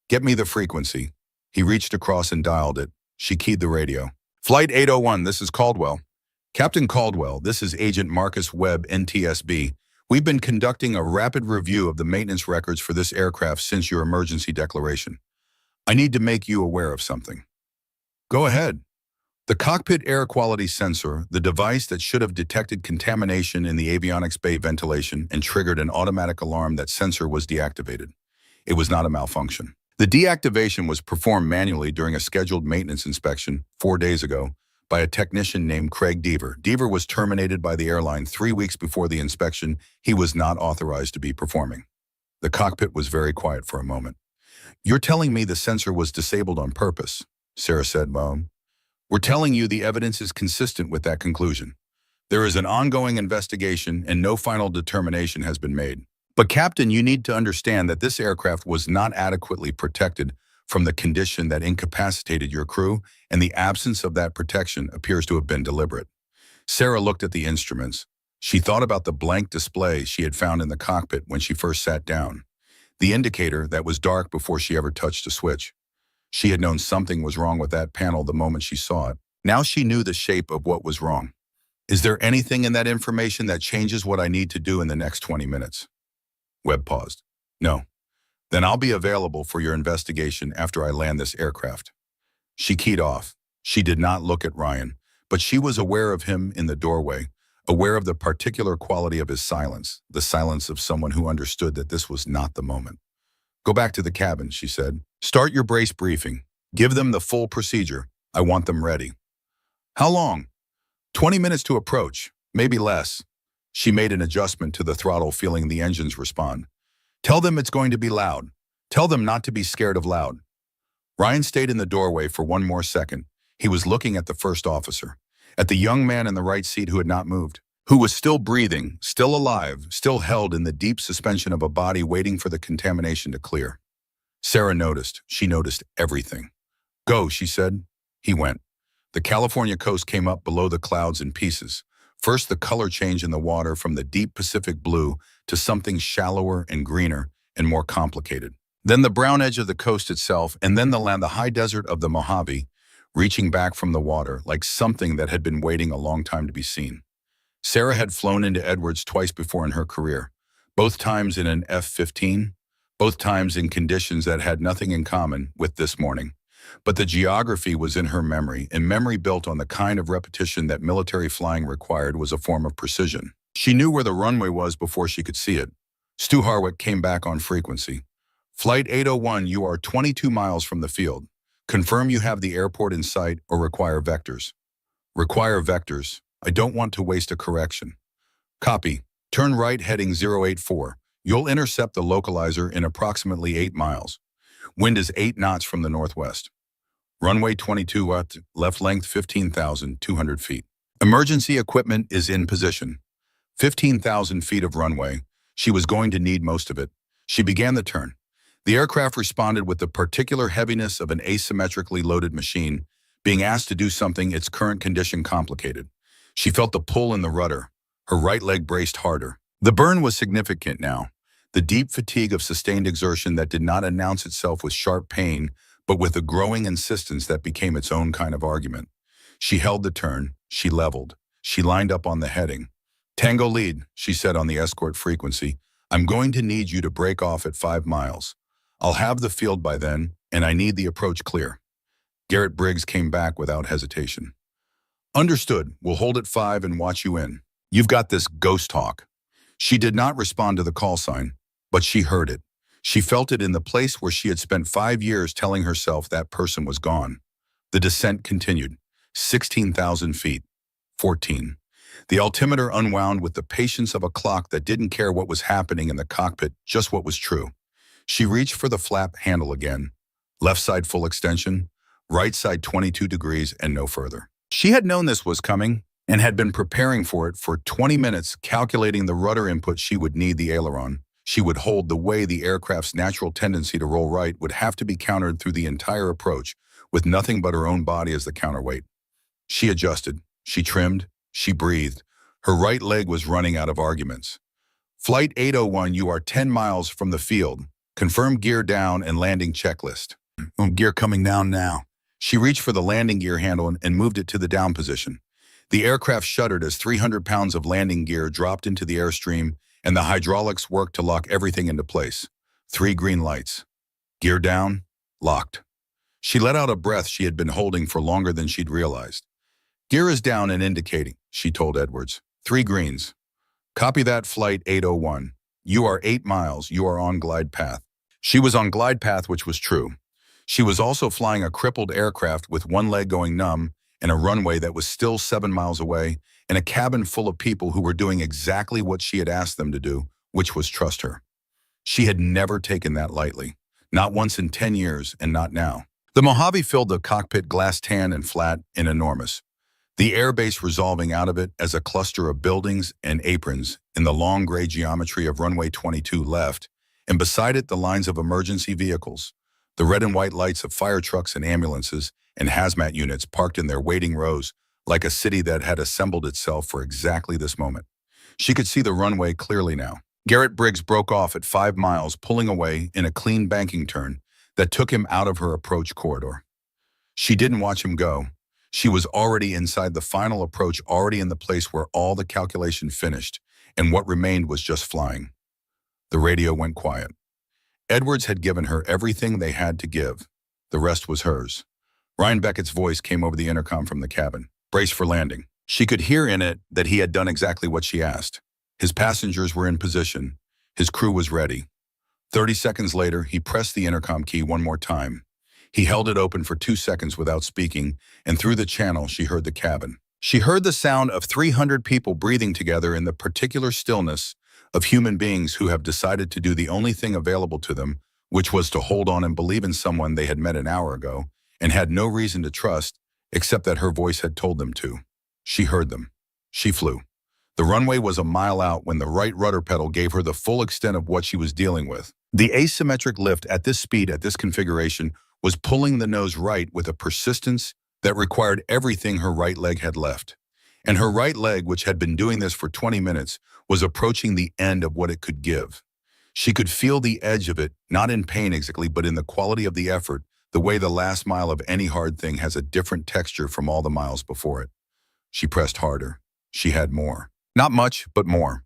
Get me the frequency. He reached across and dialed it. She keyed the radio. Flight 801, this is Caldwell. Captain Caldwell, this is Agent Marcus Webb, NTSB. We've been conducting a rapid review of the maintenance records for this aircraft since your emergency declaration. I need to make you aware of something. Go ahead. The cockpit air quality sensor, the device that should have detected contamination in the avionics bay ventilation and triggered an automatic alarm, that sensor was deactivated. It was not a malfunction. The deactivation was performed manually during a scheduled maintenance inspection 4 days ago by a technician named Craig Deaver. Deaver was terminated by the airline 3 weeks before the inspection he was not authorized to be performing. The cockpit was very quiet for a moment. You're telling me the sensor was disabled on purpose, Sarah said, Mom. We're telling you the evidence is consistent with that conclusion. There is an ongoing investigation and no final determination has been made. But Captain, you need to understand that this aircraft was not adequately protected from the condition that incapacitated your crew, and the absence of that protection appears to have been deliberate. Sarah looked at the instruments. She thought about the blank display she had found in the cockpit when she first sat down, the indicator that was dark before she ever touched a switch. She had known something was wrong with that panel the moment she saw it. Now she knew the shape of what was wrong. Is there anything in that information that changes what I need to do in the next 20 minutes? Webb paused. No. Then I'll be available for your investigation after I land this aircraft. She keyed off. She did not look at Ryan, but she was aware of him in the doorway, aware of the particular quality of his silence, the silence of someone who understood that this was not the moment. "Go back to the cabin," she said. "Start your brace briefing. Give them the full procedure. I want them ready." "How long?" 20 minutes to approach, maybe less." She made an adjustment to the throttle, feeling the engines respond. "Tell them it's going to be loud. Tell them not to be scared of loud." Ryan stayed in the doorway for one more second. He was looking at the first officer, at the young man in the right seat who had not moved, who was still breathing, still alive, still held in the deep suspension of a body waiting for the contamination to clear. Sarah noticed. She noticed everything. "Go," she said. He went. The California coast came up below the clouds in pieces. First, the color change in the water from the deep Pacific blue to something shallower and greener and more complicated. Then the brown edge of the coast itself, and then the land, the high desert of the Mojave, reaching back from the water like something that had been waiting a long time to be seen. Sarah had flown into Edwards twice before in her career, both times in an F-15, both times in conditions that had nothing in common with this morning. But the geography was in her memory, and memory built on the kind of repetition that military flying required was a form of precision. She knew where the runway was before she could see it. Stu Harwick came back on frequency. "Flight 801, you are 22 miles from the field. Confirm you have the airport in sight or require vectors." "Require vectors. I don't want to waste a correction." "Copy. Turn right heading 084. You'll intercept the localizer in approximately 8 miles. Wind is 8 knots from the northwest. Runway 22 at left length 15,200 feet. Emergency equipment is in position." 15,000 feet of runway. She was going to need most of it. She began the turn. The aircraft responded with the particular heaviness of an asymmetrically loaded machine, being asked to do something its current condition complicated. She felt the pull in the rudder. Her right leg braced harder. The burn was significant now. The deep fatigue of sustained exertion that did not announce itself with sharp pain, but with a growing insistence that became its own kind of argument. She held the turn. She leveled. She lined up on the heading. "Tango lead," she said on the escort frequency. "I'm going to need you to break off at 5 miles. I'll have the field by then, and I need the approach clear." Garrett Briggs came back without hesitation. "Understood. We'll hold at 5 and watch you in. You've got this ghost talk." She did not respond to the call sign, but she heard it. She felt it in the place where she had spent 5 years telling herself that person was gone. The descent continued. 16,000 feet. 14. The altimeter unwound with the patience of a clock that didn't care what was happening in the cockpit, just what was true. She reached for the flap handle again. Left side full extension, right side 22 degrees and no further. She had known this was coming and had been preparing for it for 20 minutes, calculating the rudder input she would need. The aileron she would hold, the way the aircraft's natural tendency to roll right would have to be countered through the entire approach, with nothing but her own body as the counterweight. She adjusted, she trimmed, she breathed. Her right leg was running out of arguments. "Flight 801, you are 10 miles from the field. Confirm gear down and landing checklist." "Gear coming down now." She reached for the landing gear handle and moved it to the down position. The aircraft shuddered as 300 pounds of landing gear dropped into the airstream, and the hydraulics worked to lock everything into place. 3 green lights. Gear down, locked. She let out a breath she had been holding for longer than she'd realized. "Gear is down and indicating," she told Edwards. 3 greens. "Copy that, Flight 801. You are 8 miles. You are on glide path." She was on glide path, which was true. She was also flying a crippled aircraft with one leg going numb and a runway that was still 7 miles away, and a cabin full of people who were doing exactly what she had asked them to do, which was trust her. She had never taken that lightly, not once in 10 years, and not now. The Mojave filled the cockpit, glass tan and flat and enormous. The airbase resolving out of it as a cluster of buildings and aprons in the long gray geometry of runway 22 left, and beside it the lines of emergency vehicles, the red and white lights of fire trucks and ambulances and hazmat units parked in their waiting rows, like a city that had assembled itself for exactly this moment. She could see the runway clearly now. Garrett Briggs broke off at 5 miles, pulling away in a clean banking turn that took him out of her approach corridor. She didn't watch him go. She was already inside the final approach, already in the place where all the calculation finished, and what remained was just flying. The radio went quiet. Edwards had given her everything they had to give. The rest was hers. Ryan Beckett's voice came over the intercom from the cabin. "Brace for landing." She could hear in it that he had done exactly what she asked. His passengers were in position. His crew was ready. 30 seconds later, he pressed the intercom key one more time. He held it open for 2 seconds without speaking, and through the channel, she heard the cabin. She heard the sound of 300 people breathing together in the particular stillness of human beings who have decided to do the only thing available to them, which was to hold on and believe in someone they had met an hour ago and had no reason to trust except that her voice had told them to. She heard them. She flew. The runway was a mile out when the right rudder pedal gave her the full extent of what she was dealing with. The asymmetric lift at this speed, at this configuration, was pulling the nose right with a persistence that required everything her right leg had left. And her right leg, which had been doing this for 20 minutes, was approaching the end of what it could give. She could feel the edge of it, not in pain exactly, but in the quality of the effort, the way the last mile of any hard thing has a different texture from all the miles before it. She pressed harder. She had more. Not much, but more.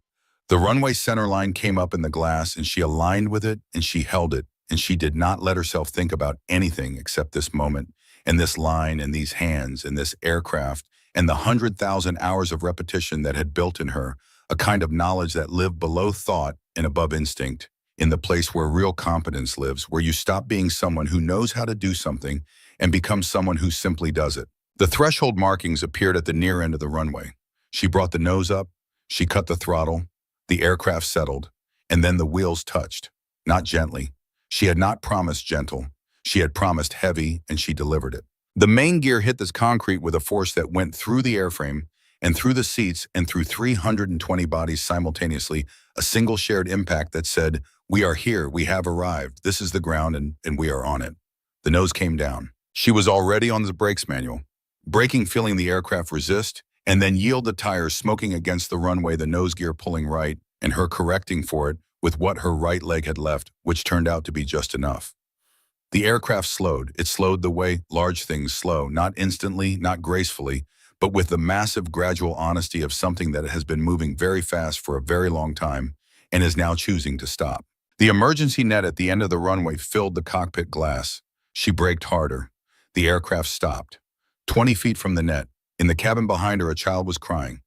The runway center line came up in the glass, and she aligned with it, and she held it, and she did not let herself think about anything except this moment, and this line, and these hands, and this aircraft, and the 100,000 hours of repetition that had built in her, a kind of knowledge that lived below thought and above instinct, in the place where real competence lives, where you stop being someone who knows how to do something and become someone who simply does it. The threshold markings appeared at the near end of the runway. She brought the nose up, she cut the throttle, the aircraft settled, and then the wheels touched. Not gently. She had not promised gentle. She had promised heavy, and she delivered it. The main gear hit this concrete with a force that went through the airframe and through the seats and through 320 bodies simultaneously, a single shared impact that said, "We are here, we have arrived, this is the ground, and we are on it." The nose came down. She was already on the brakes manual. Braking, feeling the aircraft resist, and then yield the tires smoking against the runway, the nose gear pulling right, and her correcting for it with what her right leg had left, which turned out to be just enough. The aircraft slowed. It slowed the way large things slow, not instantly, not gracefully, but with the massive gradual honesty of something that has been moving very fast for a very long time and is now choosing to stop. The emergency net at the end of the runway filled the cockpit glass. She braked harder. The aircraft stopped. 20 feet from the net, in the cabin behind her, a child was crying.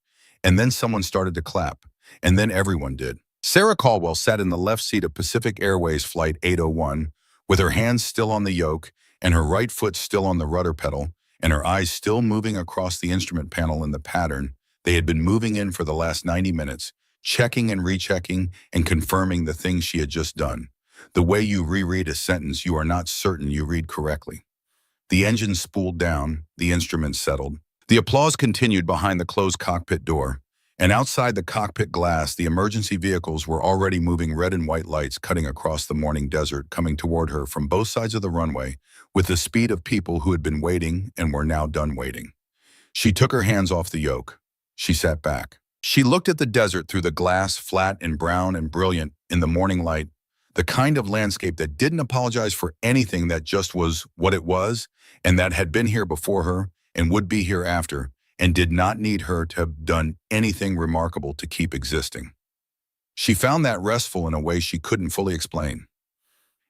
And then someone started to clap. And then everyone did. Sarah Caldwell sat in the left seat of Pacific Airways Flight 801, with her hands still on the yoke and her right foot still on the rudder pedal, and her eyes still moving across the instrument panel in the pattern they had been moving in for the last 90 minutes, checking and rechecking and confirming the things she had just done. The way you reread a sentence you are not certain you read correctly. The engine spooled down, the instruments settled. The applause continued behind the closed cockpit door, and outside the cockpit glass, the emergency vehicles were already moving red and white lights cutting across the morning desert, coming toward her from both sides of the runway with the speed of people who had been waiting and were now done waiting. She took her hands off the yoke. She sat back. She looked at the desert through the glass, flat and brown and brilliant in the morning light, the kind of landscape that didn't apologize for anything, that just was what it was, and that had been here before her and would be here after, and did not need her to have done anything remarkable to keep existing. She found that restful in a way she couldn't fully explain.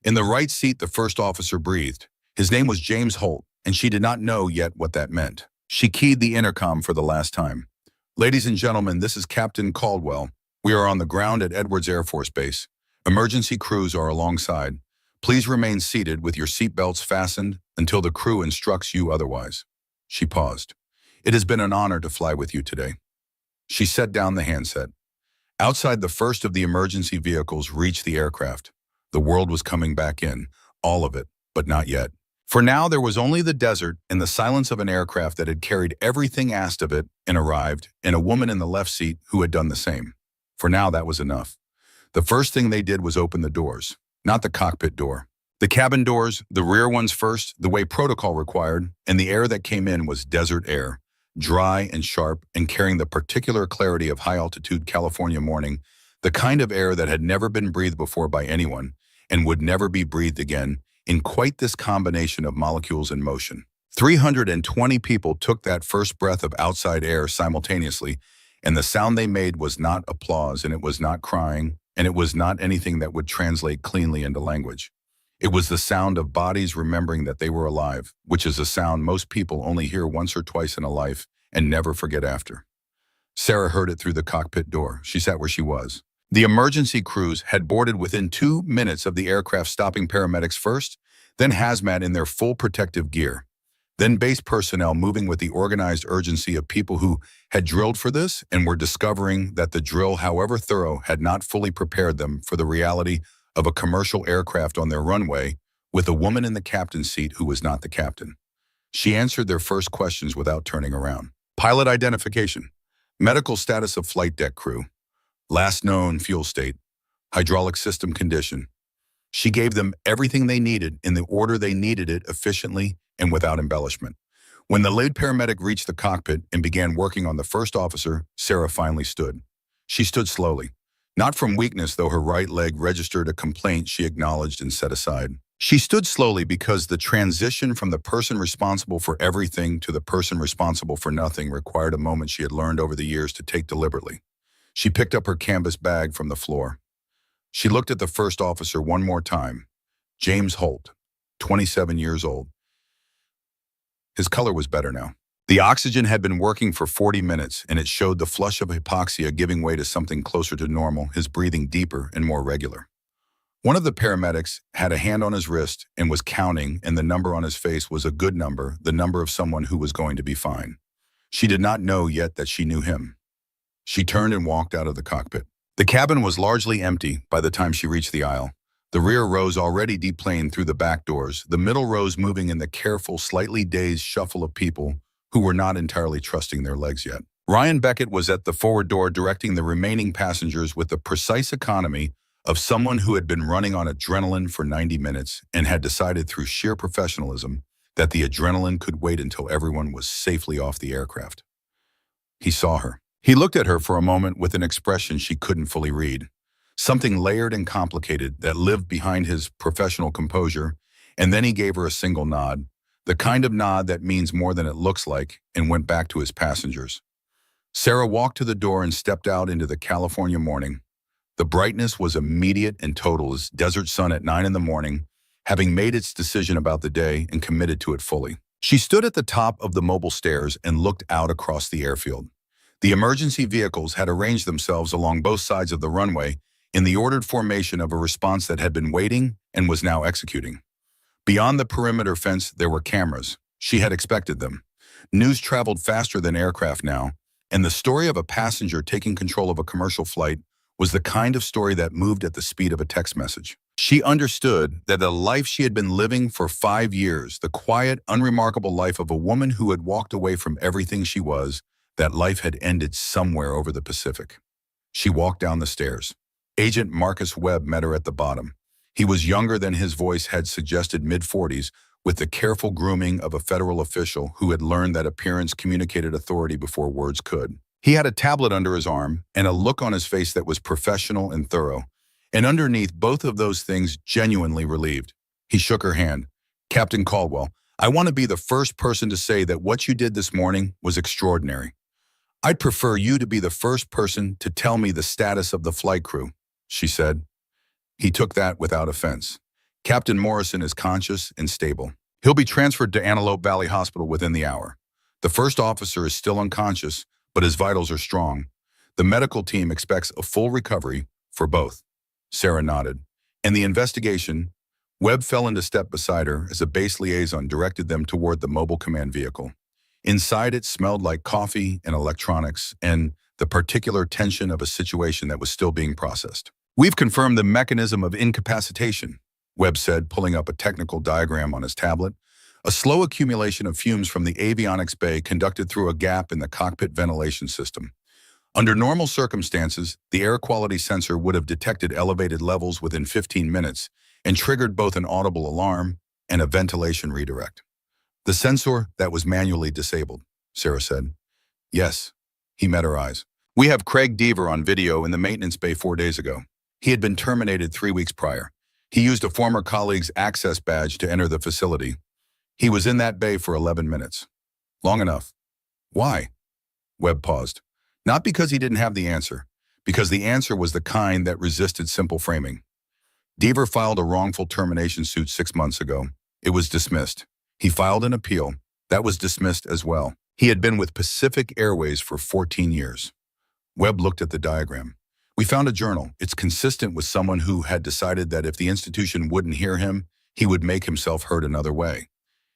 In the right seat, the first officer breathed. His name was James Holt, and she did not know yet what that meant. She keyed the intercom for the last time. "Ladies and gentlemen, this is Captain Caldwell. We are on the ground at Edwards Air Force Base. Emergency crews are alongside. Please remain seated with your seatbelts fastened until the crew instructs you otherwise." She paused. "It has been an honor to fly with you today." She set down the handset. Outside, the first of the emergency vehicles reached the aircraft. The world was coming back in, all of it, but not yet. For now, there was only the desert and the silence of an aircraft that had carried everything asked of it and arrived, and a woman in the left seat who had done the same. For now, that was enough. The first thing they did was open the doors, not the cockpit door. The cabin doors, the rear ones first, the way protocol required, and the air that came in was desert air, dry and sharp and carrying the particular clarity of high-altitude California morning, the kind of air that had never been breathed before by anyone and would never be breathed again, in quite this combination of molecules in motion. 320 people took that first breath of outside air simultaneously, and the sound they made was not applause, and it was not crying, and it was not anything that would translate cleanly into language. It was the sound of bodies remembering that they were alive, which is a sound most people only hear once or twice in a life and never forget after. Sarah heard it through the cockpit door. She sat where she was. The emergency crews had boarded within 2 minutes of the aircraft, stopping paramedics first, then hazmat in their full protective gear. Then base personnel moving with the organized urgency of people who had drilled for this and were discovering that the drill, however thorough, had not fully prepared them for the reality of a commercial aircraft on their runway with a woman in the captain's seat who was not the captain. She answered their first questions without turning around. Pilot identification, medical status of flight deck crew, last known fuel state, hydraulic system condition. She gave them everything they needed in the order they needed it, efficiently and without embellishment. When the lead paramedic reached the cockpit and began working on the first officer, Sarah finally stood. She stood slowly, not from weakness, though her right leg registered a complaint she acknowledged and set aside. She stood slowly because the transition from the person responsible for everything to the person responsible for nothing required a moment she had learned over the years to take deliberately. She picked up her canvas bag from the floor. She looked at the first officer one more time. James Holt, 27 years old. His color was better now. The oxygen had been working for 40 minutes, and it showed the flush of hypoxia giving way to something closer to normal, his breathing deeper and more regular. One of the paramedics had a hand on his wrist and was counting, and the number on his face was a good number, the number of someone who was going to be fine. She did not know yet that she knew him. She turned and walked out of the cockpit. The cabin was largely empty by the time she reached the aisle. The rear rows already deplaned through the back doors, the middle rows moving in the careful, slightly dazed shuffle of people who were not entirely trusting their legs yet. Ryan Beckett was at the forward door directing the remaining passengers with the precise economy of someone who had been running on adrenaline for 90 minutes and had decided through sheer professionalism that the adrenaline could wait until everyone was safely off the aircraft. He saw her. He looked at her for a moment with an expression she couldn't fully read. Something layered and complicated that lived behind his professional composure, and then he gave her a single nod, the kind of nod that means more than it looks like, and went back to his passengers. Sarah walked to the door and stepped out into the California morning. The brightness was immediate and total as desert sun at 9 in the morning, having made its decision about the day and committed to it fully. She stood at the top of the mobile stairs and looked out across the airfield. The emergency vehicles had arranged themselves along both sides of the runway in the ordered formation of a response that had been waiting and was now executing. Beyond the perimeter fence, there were cameras. She had expected them. News traveled faster than aircraft now, and the story of a passenger taking control of a commercial flight was the kind of story that moved at the speed of a text message. She understood that the life she had been living for 5 years, the quiet, unremarkable life of a woman who had walked away from everything she was, that life had ended somewhere over the Pacific. She walked down the stairs. Agent Marcus Webb met her at the bottom. He was younger than his voice had suggested, mid-40s, with the careful grooming of a federal official who had learned that appearance communicated authority before words could. He had a tablet under his arm and a look on his face that was professional and thorough, and underneath both of those things, genuinely relieved. He shook her hand. "Captain Caldwell, I want to be the first person to say that what you did this morning was extraordinary. I'd prefer you to be the first person to tell me the status of the flight crew," she said. He took that without offense. "Captain Morrison is conscious and stable. He'll be transferred to Antelope Valley Hospital within the hour. The first officer is still unconscious, but his vitals are strong. The medical team expects a full recovery for both." Sarah nodded. "And the investigation?" Webb fell into step beside her as a base liaison directed them toward the mobile command vehicle. Inside it smelled like coffee and electronics and the particular tension of a situation that was still being processed. "We've confirmed the mechanism of incapacitation," Webb said, pulling up a technical diagram on his tablet. "A slow accumulation of fumes from the avionics bay conducted through a gap in the cockpit ventilation system. Under normal circumstances, the air quality sensor would have detected elevated levels within 15 minutes and triggered both an audible alarm and a ventilation redirect. The sensor that was manually disabled," Sarah said. "Yes." He met her eyes. "We have Craig Deaver on video in the maintenance bay 4 days ago. He had been terminated 3 weeks prior. He used a former colleague's access badge to enter the facility. He was in that bay for 11 minutes. Long enough." "Why?" Webb paused. "Not because he didn't have the answer, because the answer was the kind that resisted simple framing. Deaver filed a wrongful termination suit 6 months ago. It was dismissed. He filed an appeal. That was dismissed as well. He had been with Pacific Airways for 14 years. Webb looked at the diagram. We found a journal. It's consistent with someone who had decided that if the institution wouldn't hear him, he would make himself heard another way.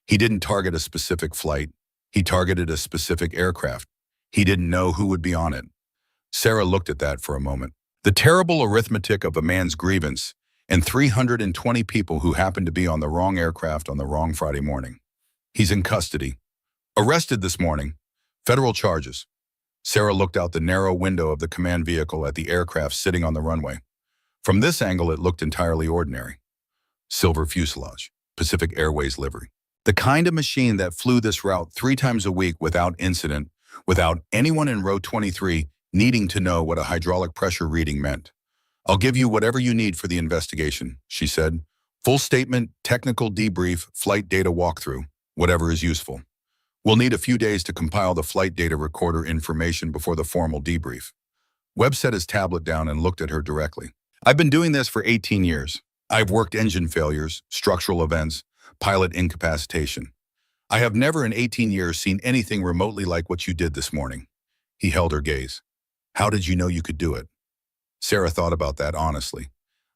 He didn't target a specific flight. He targeted a specific aircraft. He didn't know who would be on it. Sarah looked at that for a moment. The terrible arithmetic of a man's grievance and 320 people who happened to be on the wrong aircraft on the wrong Friday morning. He's in custody. Arrested this morning. Federal charges. Sarah looked out the narrow window of the command vehicle at the aircraft sitting on the runway. From this angle, it looked entirely ordinary. Silver fuselage, Pacific Airways livery. The kind of machine that flew this route 3 times a week without incident, without anyone in row 23 needing to know what a hydraulic pressure reading meant. I'll give you whatever you need for the investigation, she said. Full statement, technical debrief, flight data walkthrough, whatever is useful. We'll need a few days to compile the flight data recorder information before the formal debrief. Webb set his tablet down and looked at her directly. I've been doing this for 18 years. I've worked engine failures, structural events, pilot incapacitation. I have never in 18 years seen anything remotely like what you did this morning. He held her gaze. How did you know you could do it? Sarah thought about that honestly.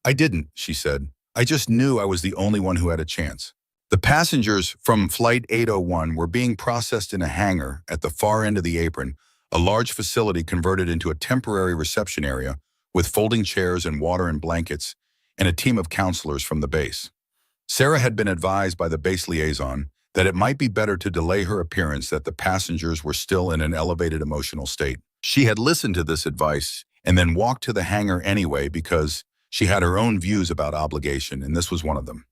I didn't, she said. I just knew I was the only one who had a chance. The passengers from Flight 801 were being processed in a hangar at the far end of the apron, a large facility converted into a temporary reception area with folding chairs and water and blankets, and a team of counselors from the base. Sarah had been advised by the base liaison that it might be better to delay her appearance, that the passengers were still in an elevated emotional state. She had listened to this advice and then walked to the hangar anyway because she had her own views about obligation, and this was one of them.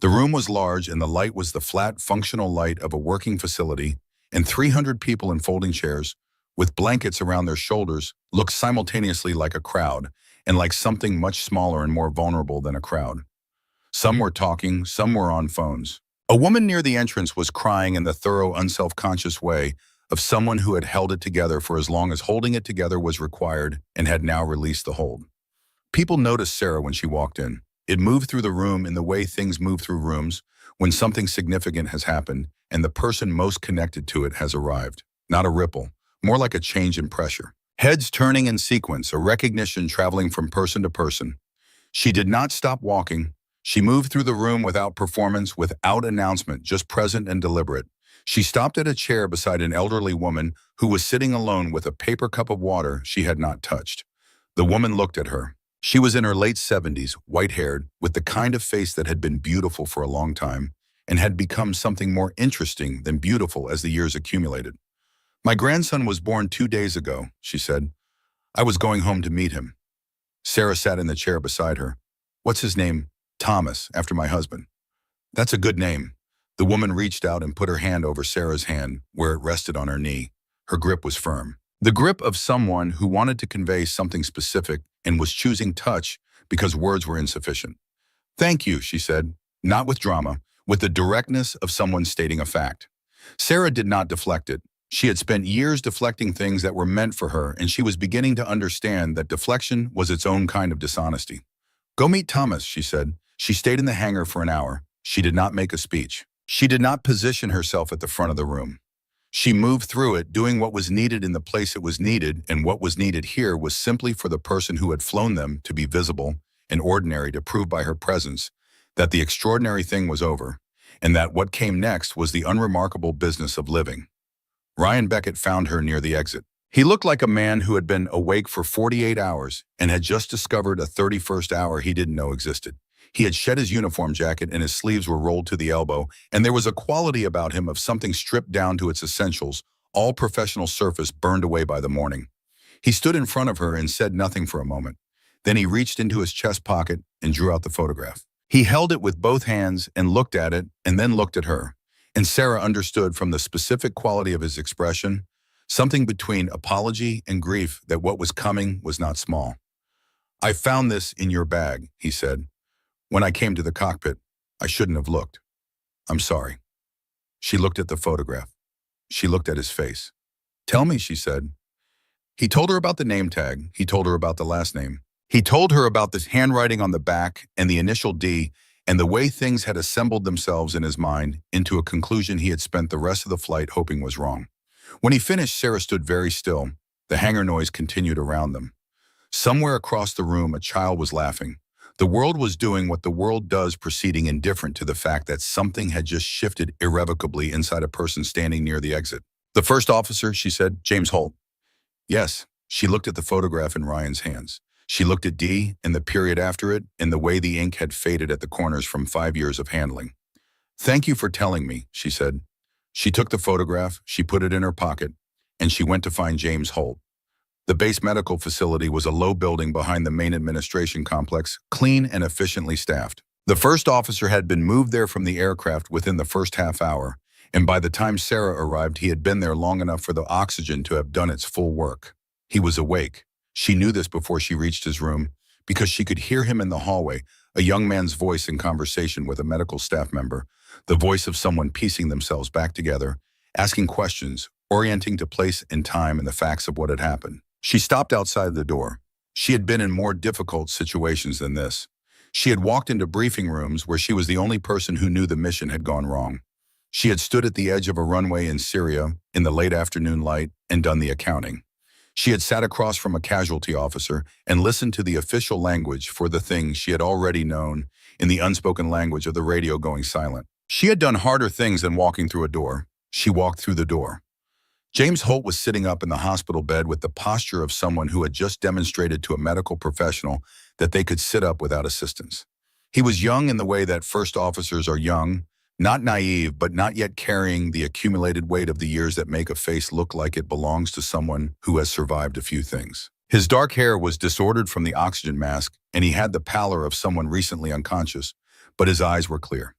The room was large, and the light was the flat, functional light of a working facility, and 300 people in folding chairs with blankets around their shoulders looked simultaneously like a crowd and like something much smaller and more vulnerable than a crowd. Some were talking, some were on phones. A woman near the entrance was crying in the thorough, unself-conscious way of someone who had held it together for as long as holding it together was required and had now released the hold. People noticed Sarah when she walked in. It moved through the room in the way things move through rooms when something significant has happened and the person most connected to it has arrived. Not a ripple, more like a change in pressure. Heads turning in sequence, a recognition traveling from person to person. She did not stop walking. She moved through the room without performance, without announcement, just present and deliberate. She stopped at a chair beside an elderly woman who was sitting alone with a paper cup of water she had not touched. The woman looked at her. She was in her late 70s, white-haired, with the kind of face that had been beautiful for a long time and had become something more interesting than beautiful as the years accumulated. My grandson was born 2 days ago, she said. I was going home to meet him. Sarah sat in the chair beside her. What's his name? Thomas, after my husband. That's a good name. The woman reached out and put her hand over Sarah's hand, where it rested on her knee. Her grip was firm. The grip of someone who wanted to convey something specific and was choosing touch because words were insufficient. Thank you, she said, not with drama, with the directness of someone stating a fact. Sarah did not deflect it. She had spent years deflecting things that were meant for her, and she was beginning to understand that deflection was its own kind of dishonesty. Go meet Thomas, she said. She stayed in the hangar for an hour. She did not make a speech. She did not position herself at the front of the room. She moved through it, doing what was needed in the place it was needed, and what was needed here was simply for the person who had flown them to be visible and ordinary, to prove by her presence that the extraordinary thing was over, and that what came next was the unremarkable business of living. Ryan Beckett found her near the exit. He looked like a man who had been awake for 48 hours and had just discovered a 31st hour he didn't know existed. He had shed his uniform jacket and his sleeves were rolled to the elbow, and there was a quality about him of something stripped down to its essentials, all professional surface burned away by the morning. He stood in front of her and said nothing for a moment. Then he reached into his chest pocket and drew out the photograph. He held it with both hands and looked at it and then looked at her. And Sarah understood from the specific quality of his expression, something between apology and grief, that what was coming was not small. I found this in your bag, he said. When I came to the cockpit, I shouldn't have looked. I'm sorry. She looked at the photograph. She looked at his face. Tell me, she said. He told her about the name tag. He told her about the last name. He told her about the handwriting on the back and the initial D and the way things had assembled themselves in his mind into a conclusion he had spent the rest of the flight hoping was wrong. When he finished, Sarah stood very still. The hangar noise continued around them. Somewhere across the room, a child was laughing. The world was doing what the world does, proceeding indifferent to the fact that something had just shifted irrevocably inside a person standing near the exit. "The first officer," she said, "James Holt." "Yes." She looked at the photograph in Ryan's hands. She looked at Dee and the period after it and the way the ink had faded at the corners from 5 years of handling. "Thank you for telling me," she said. She took the photograph, she put it in her pocket, and she went to find James Holt. The base medical facility was a low building behind the main administration complex, clean and efficiently staffed. The first officer had been moved there from the aircraft within the first half hour, and by the time Sarah arrived, he had been there long enough for the oxygen to have done its full work. He was awake. She knew this before she reached his room, because she could hear him in the hallway, a young man's voice in conversation with a medical staff member, the voice of someone piecing themselves back together, asking questions, orienting to place and time and the facts of what had happened. She stopped outside the door. She had been in more difficult situations than this. She had walked into briefing rooms where she was the only person who knew the mission had gone wrong. She had stood at the edge of a runway in Syria in the late afternoon light and done the accounting. She had sat across from a casualty officer and listened to the official language for the things she had already known in the unspoken language of the radio going silent. She had done harder things than walking through a door. She walked through the door. James Holt was sitting up in the hospital bed with the posture of someone who had just demonstrated to a medical professional that they could sit up without assistance. He was young in the way that first officers are young, not naive, but not yet carrying the accumulated weight of the years that make a face look like it belongs to someone who has survived a few things. His dark hair was disordered from the oxygen mask, and he had the pallor of someone recently unconscious, but his eyes were clear.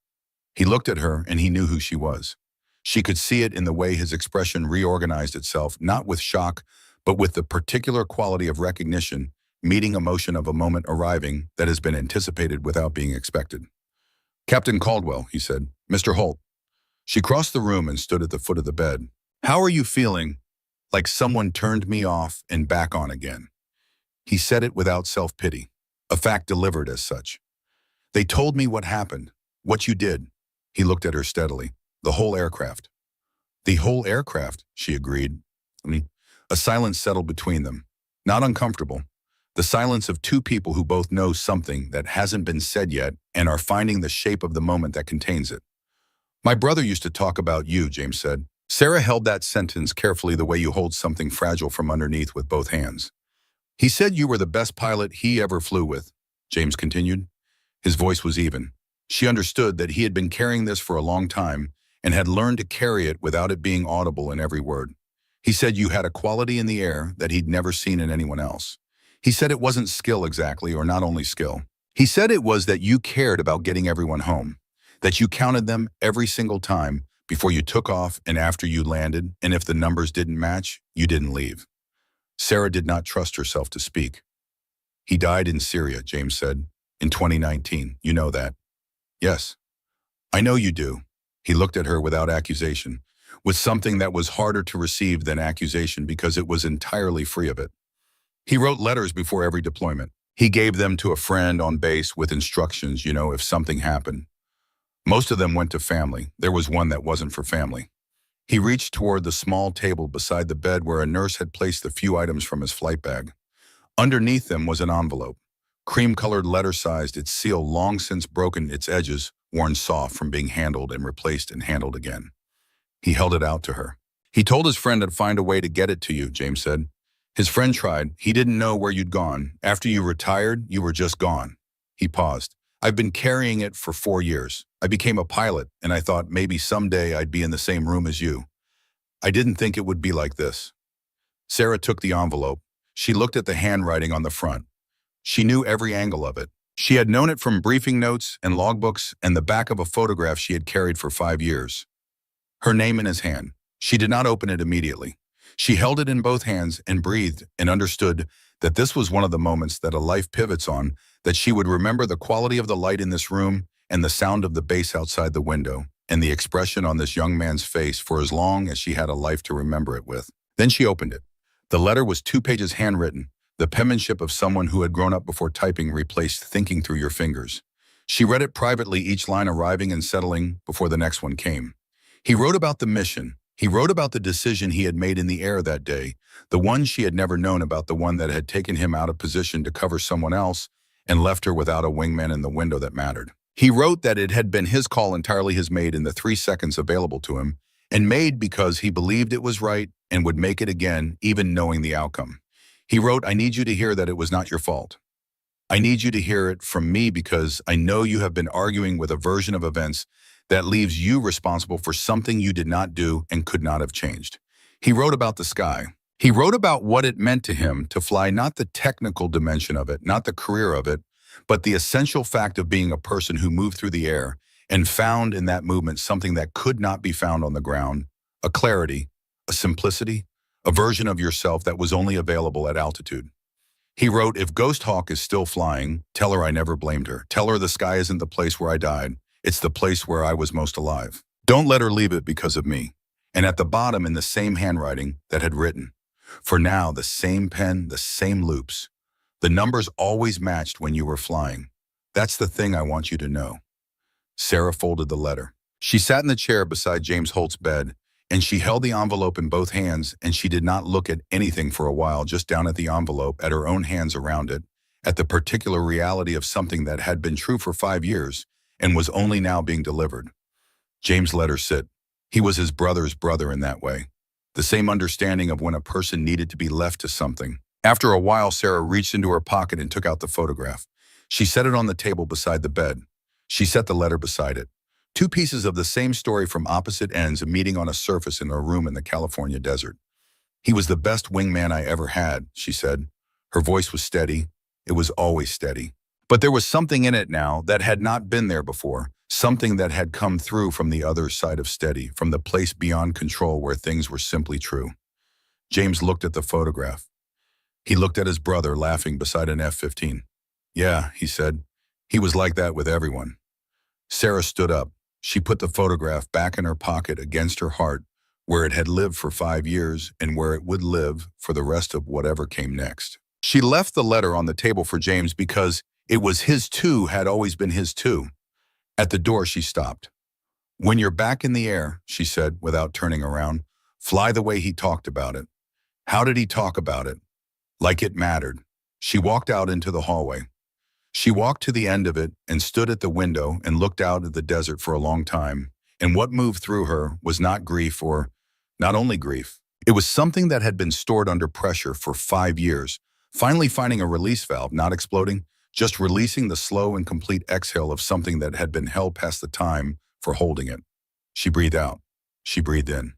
He looked at her, and he knew who she was. She could see it in the way his expression reorganized itself, not with shock, but with the particular quality of recognition, meeting emotion of a moment arriving that has been anticipated without being expected. "Captain Caldwell," he said. "Mr. Holt." She crossed the room and stood at the foot of the bed. "How are you feeling?" "Like someone turned me off and back on again." He said it without self-pity, a fact delivered as such. "They told me what happened, what you did." He looked at her steadily. "The whole aircraft." "The whole aircraft," she agreed. A silence settled between them. Not uncomfortable. The silence of two people who both know something that hasn't been said yet and are finding the shape of the moment that contains it. "My brother used to talk about you," James said. Sarah held that sentence carefully, the way you hold something fragile from underneath with both hands. "He said you were the best pilot he ever flew with," James continued. His voice was even. She understood that he had been carrying this for a long time and had learned to carry it without it being audible in every word. "He said you had a quality in the air that he'd never seen in anyone else. He said it wasn't skill exactly, or not only skill. He said it was that you cared about getting everyone home, that you counted them every single time before you took off and after you landed, and if the numbers didn't match, you didn't leave." Sarah did not trust herself to speak. "He died in Syria," James said, "in 2019. You know that." "Yes." "I know you do." He looked at her without accusation, with something that was harder to receive than accusation because it was entirely free of it. "He wrote letters before every deployment. He gave them to a friend on base with instructions, if something happened. Most of them went to family. There was one that wasn't for family." He reached toward the small table beside the bed where a nurse had placed the few items from his flight bag. Underneath them was an envelope, cream-colored letter-sized, its seal long since broken, its edges worn soft from being handled and replaced and handled again. He held it out to her. "He told his friend to find a way to get it to you," James said. "His friend tried. He didn't know where you'd gone. After you retired, you were just gone." He paused. "I've been carrying it for 4 years. I became a pilot, and I thought maybe someday I'd be in the same room as you. I didn't think it would be like this." Sarah took the envelope. She looked at the handwriting on the front. She knew every angle of it. She had known it from briefing notes and logbooks and the back of a photograph she had carried for 5 years. Her name in his hand. She did not open it immediately. She held it in both hands and breathed and understood that this was one of the moments that a life pivots on, that she would remember the quality of the light in this room and the sound of the bass outside the window and the expression on this young man's face for as long as she had a life to remember it with. Then she opened it. The letter was 2 pages handwritten, the penmanship of someone who had grown up before typing replaced thinking through your fingers. She read it privately, each line arriving and settling before the next one came. He wrote about the mission. He wrote about the decision he had made in the air that day, the one she had never known about, the one that had taken him out of position to cover someone else and left her without a wingman in the window that mattered. He wrote that it had been his call, entirely his, made in the 3 seconds available to him, and made because he believed it was right and would make it again, even knowing the outcome. He wrote, "I need you to hear that it was not your fault. I need you to hear it from me because I know you have been arguing with a version of events that leaves you responsible for something you did not do and could not have changed." He wrote about the sky. He wrote about what it meant to him to fly, not the technical dimension of it, not the career of it, but the essential fact of being a person who moved through the air and found in that movement something that could not be found on the ground, a clarity, a simplicity, a version of yourself that was only available at altitude. He wrote, "If Ghost Hawk is still flying, tell her I never blamed her. Tell her the sky isn't the place where I died. It's the place where I was most alive. Don't let her leave it because of me." And at the bottom, in the same handwriting that had written, "For now, the same pen, the same loops. The numbers always matched when you were flying. That's the thing I want you to know." Sarah folded the letter. She sat in the chair beside James Holt's bed, and she held the envelope in both hands, and she did not look at anything for a while, just down at the envelope, at her own hands around it, at the particular reality of something that had been true for 5 years and was only now being delivered. James let her sit. He was his brother's brother in that way. The same understanding of when a person needed to be left to something. After a while, Sarah reached into her pocket and took out the photograph. She set it on the table beside the bed. She set the letter beside it. 2 pieces of the same story from opposite ends meeting on a surface in a room in the California desert. "He was the best wingman I ever had," she said. Her voice was steady. It was always steady. But there was something in it now that had not been there before, something that had come through from the other side of steady, from the place beyond control where things were simply true. James looked at the photograph. He looked at his brother laughing beside an F-15. "Yeah," he said. "He was like that with everyone." Sarah stood up. She put the photograph back in her pocket against her heart, where it had lived for 5 years and where it would live for the rest of whatever came next. She left the letter on the table for James because it was his too, had always been his too. At the door, she stopped. "When you're back in the air," she said without turning around, "fly the way he talked about it." How did he talk about it? Like it mattered. She walked out into the hallway. She walked to the end of it and stood at the window and looked out at the desert for a long time. And what moved through her was not grief, or not only grief. It was something that had been stored under pressure for 5 years, finally finding a release valve, not exploding, just releasing the slow and complete exhale of something that had been held past the time for holding it. She breathed out. She breathed in.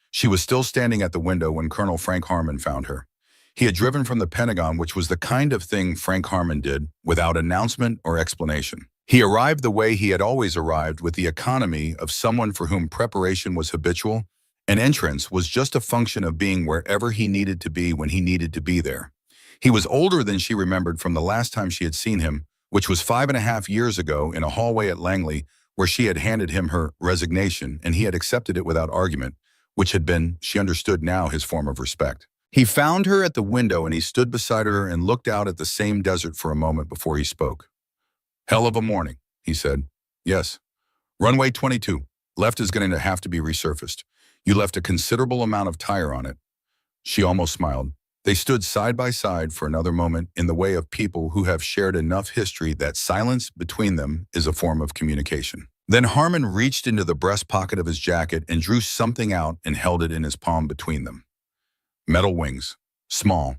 She was still standing at the window when Colonel Frank Harmon found her. He had driven from the Pentagon, which was the kind of thing Frank Harmon did, without announcement or explanation. He arrived the way he had always arrived, with the economy of someone for whom preparation was habitual, and entrance was just a function of being wherever he needed to be when he needed to be there. He was older than she remembered from the last time she had seen him, which was 5.5 years ago in a hallway at Langley, where she had handed him her resignation, and he had accepted it without argument, which had been, she understood now, his form of respect. He found her at the window, and he stood beside her and looked out at the same desert for a moment before he spoke. "Hell of a morning," he said. "Yes. Runway 22. Left is going to have to be resurfaced. You left a considerable amount of tire on it." She almost smiled. They stood side by side for another moment, in the way of people who have shared enough history that silence between them is a form of communication. Then Harmon reached into the breast pocket of his jacket and drew something out and held it in his palm between them. Metal wings. Small.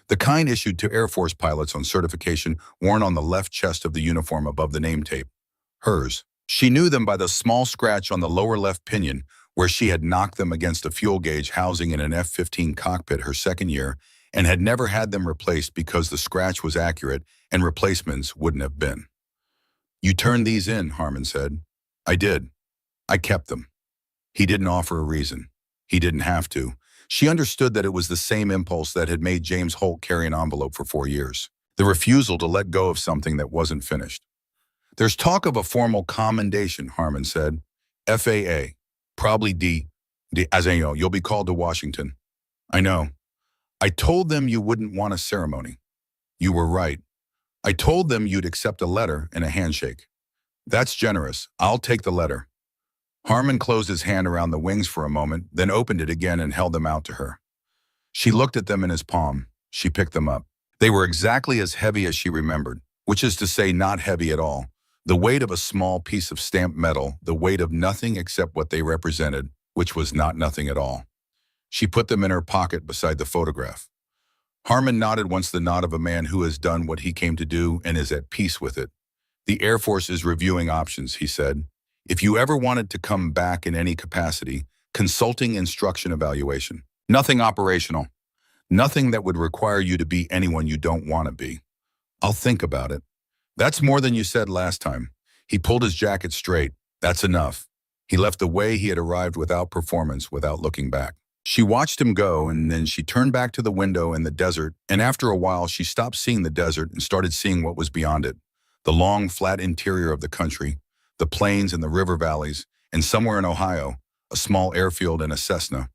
The kind issued to Air Force pilots on certification, worn on the left chest of the uniform above the name tape. Hers. She knew them by the small scratch on the lower left pinion, where she had knocked them against a fuel gauge housing in an F-15 cockpit her second year, and had never had them replaced because the scratch was accurate and replacements wouldn't have been. "You turned these in," Harmon said. "I did. I kept them." He didn't offer a reason. He didn't have to. She understood that it was the same impulse that had made James Holt carry an envelope for 4 years. The refusal to let go of something that wasn't finished. "There's talk of a formal commendation," Harmon said. "FAA. Probably as in, you'll be called to Washington." "I know. I told them you wouldn't want a ceremony." "You were right. I told them you'd accept a letter and a handshake." "That's generous. I'll take the letter." Harmon closed his hand around the wings for a moment, then opened it again and held them out to her. She looked at them in his palm. She picked them up. They were exactly as heavy as she remembered, which is to say not heavy at all. The weight of a small piece of stamped metal, the weight of nothing except what they represented, which was not nothing at all. She put them in her pocket beside the photograph. Harmon nodded once the nod of a man who has done what he came to do and is at peace with it. The Air Force is reviewing options, he said. If you ever wanted to come back in any capacity, consulting instruction evaluation. Nothing operational. Nothing that would require you to be anyone you don't want to be. I'll think about it. That's more than you said last time. He pulled his jacket straight. That's enough. He left the way he had arrived without performance, without looking back. She watched him go, and then she turned back to the window in the desert, and after a while she stopped seeing the desert and started seeing what was beyond it. The long, flat interior of the country, the plains and the river valleys, and somewhere in Ohio, a small airfield and a Cessna.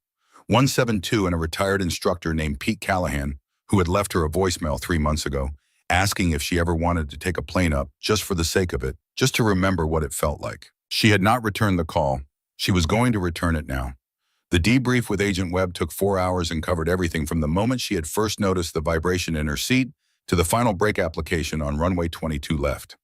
172 and a retired instructor named Pete Callahan, who had left her a voicemail 3 months ago, asking if she ever wanted to take a plane up just for the sake of it, just to remember what it felt like. She had not returned the call. She was going to return it now. The debrief with Agent Webb took 4 hours and covered everything from the moment she had first noticed the vibration in her seat to the final brake application on runway 22 left.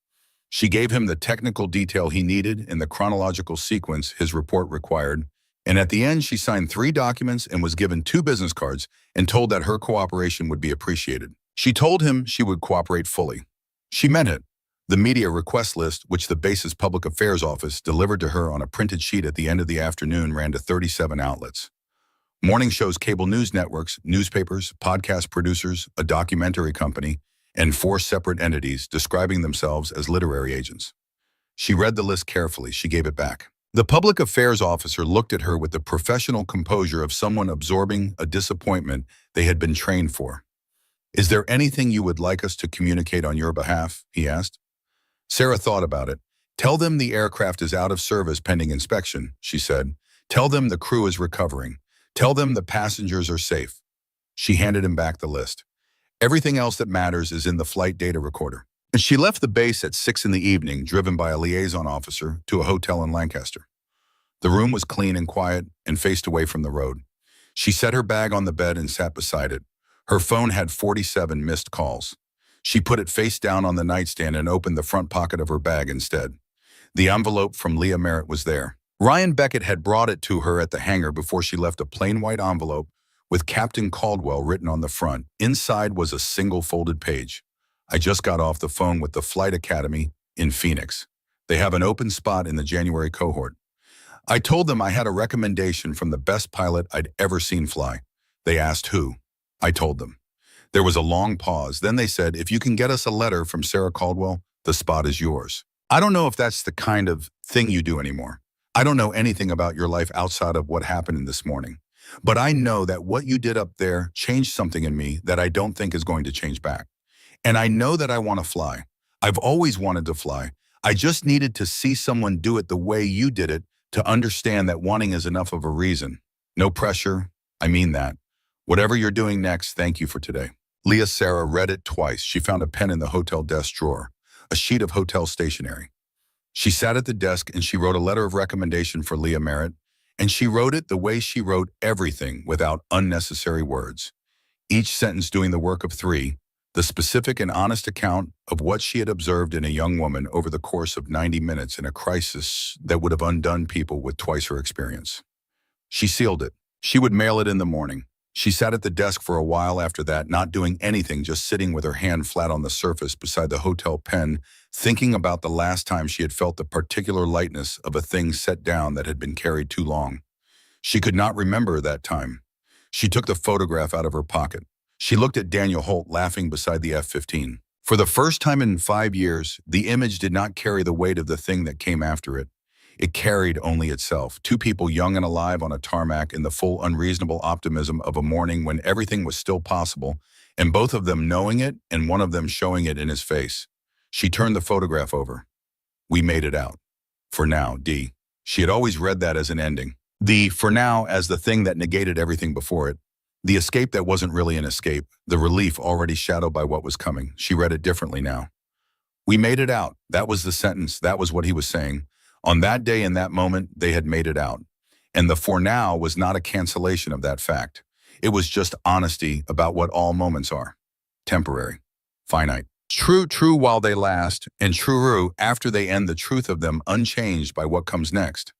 She gave him the technical detail he needed in the chronological sequence his report required, and at the end she signed 3 documents and was given 2 business cards and told that her cooperation would be appreciated. She told him she would cooperate fully. She meant it. The media request list, which the base's public affairs office delivered to her on a printed sheet at the end of the afternoon, ran to 37 outlets. Morning shows, cable news networks, newspapers, podcast producers, a documentary company, and 4 separate entities describing themselves as literary agents. She read the list carefully. She gave it back. The public affairs officer looked at her with the professional composure of someone absorbing a disappointment they had been trained for. "Is there anything you would like us to communicate on your behalf?" he asked. Sarah thought about it. "Tell them the aircraft is out of service pending inspection," she said. "Tell them the crew is recovering. Tell them the passengers are safe." She handed him back the list. "Everything else that matters is in the flight data recorder." And she left the base at 6 in the evening, driven by a liaison officer, to a hotel in Lancaster. The room was clean and quiet and faced away from the road. She set her bag on the bed and sat beside it. Her phone had 47 missed calls. She put it face down on the nightstand and opened the front pocket of her bag instead. The envelope from Leah Merritt was there. Ryan Beckett had brought it to her at the hangar before she left, a plain white envelope with Captain Caldwell written on the front. Inside was a single folded page. "I just got off the phone with the Flight Academy in Phoenix. They have an open spot in the January cohort. I told them I had a recommendation from the best pilot I'd ever seen fly. They asked who. I told them. There was a long pause. Then they said, if you can get us a letter from Sarah Caldwell, the spot is yours. I don't know if that's the kind of thing you do anymore. I don't know anything about your life outside of what happened this morning. But I know that what you did up there changed something in me that I don't think is going to change back. And I know that I want to fly. I've always wanted to fly. I just needed to see someone do it the way you did it to understand that wanting is enough of a reason. No pressure. I mean that. Whatever you're doing next, thank you for today." Leah Sarah read it twice. She found a pen in the hotel desk drawer, a sheet of hotel stationery. She sat at the desk and she wrote a letter of recommendation for Leah Merritt, and she wrote it the way she wrote everything, without unnecessary words. Each sentence doing the work of 3, the specific and honest account of what she had observed in a young woman over the course of 90 minutes in a crisis that would have undone people with twice her experience. She sealed it. She would mail it in the morning. She sat at the desk for a while after that, not doing anything, just sitting with her hand flat on the surface beside the hotel pen, thinking about the last time she had felt the particular lightness of a thing set down that had been carried too long. She could not remember that time. She took the photograph out of her pocket. She looked at Daniel Holt laughing beside the F-15. For the first time in 5 years, the image did not carry the weight of the thing that came after it. It carried only itself. 2 people young and alive on a tarmac in the full unreasonable optimism of a morning when everything was still possible, and both of them knowing it and one of them showing it in his face. She turned the photograph over. "We made it out. For now, D." She had always read that as an ending. The "for now" as the thing that negated everything before it. The escape that wasn't really an escape, the relief already shadowed by what was coming. She read it differently now. "We made it out." That was the sentence. That was what he was saying. On that day and that moment, they had made it out. And the for now was not a cancellation of that fact. It was just honesty about what all moments are. Temporary. Finite. True while they last, and true after they end, the truth of them unchanged by what comes next.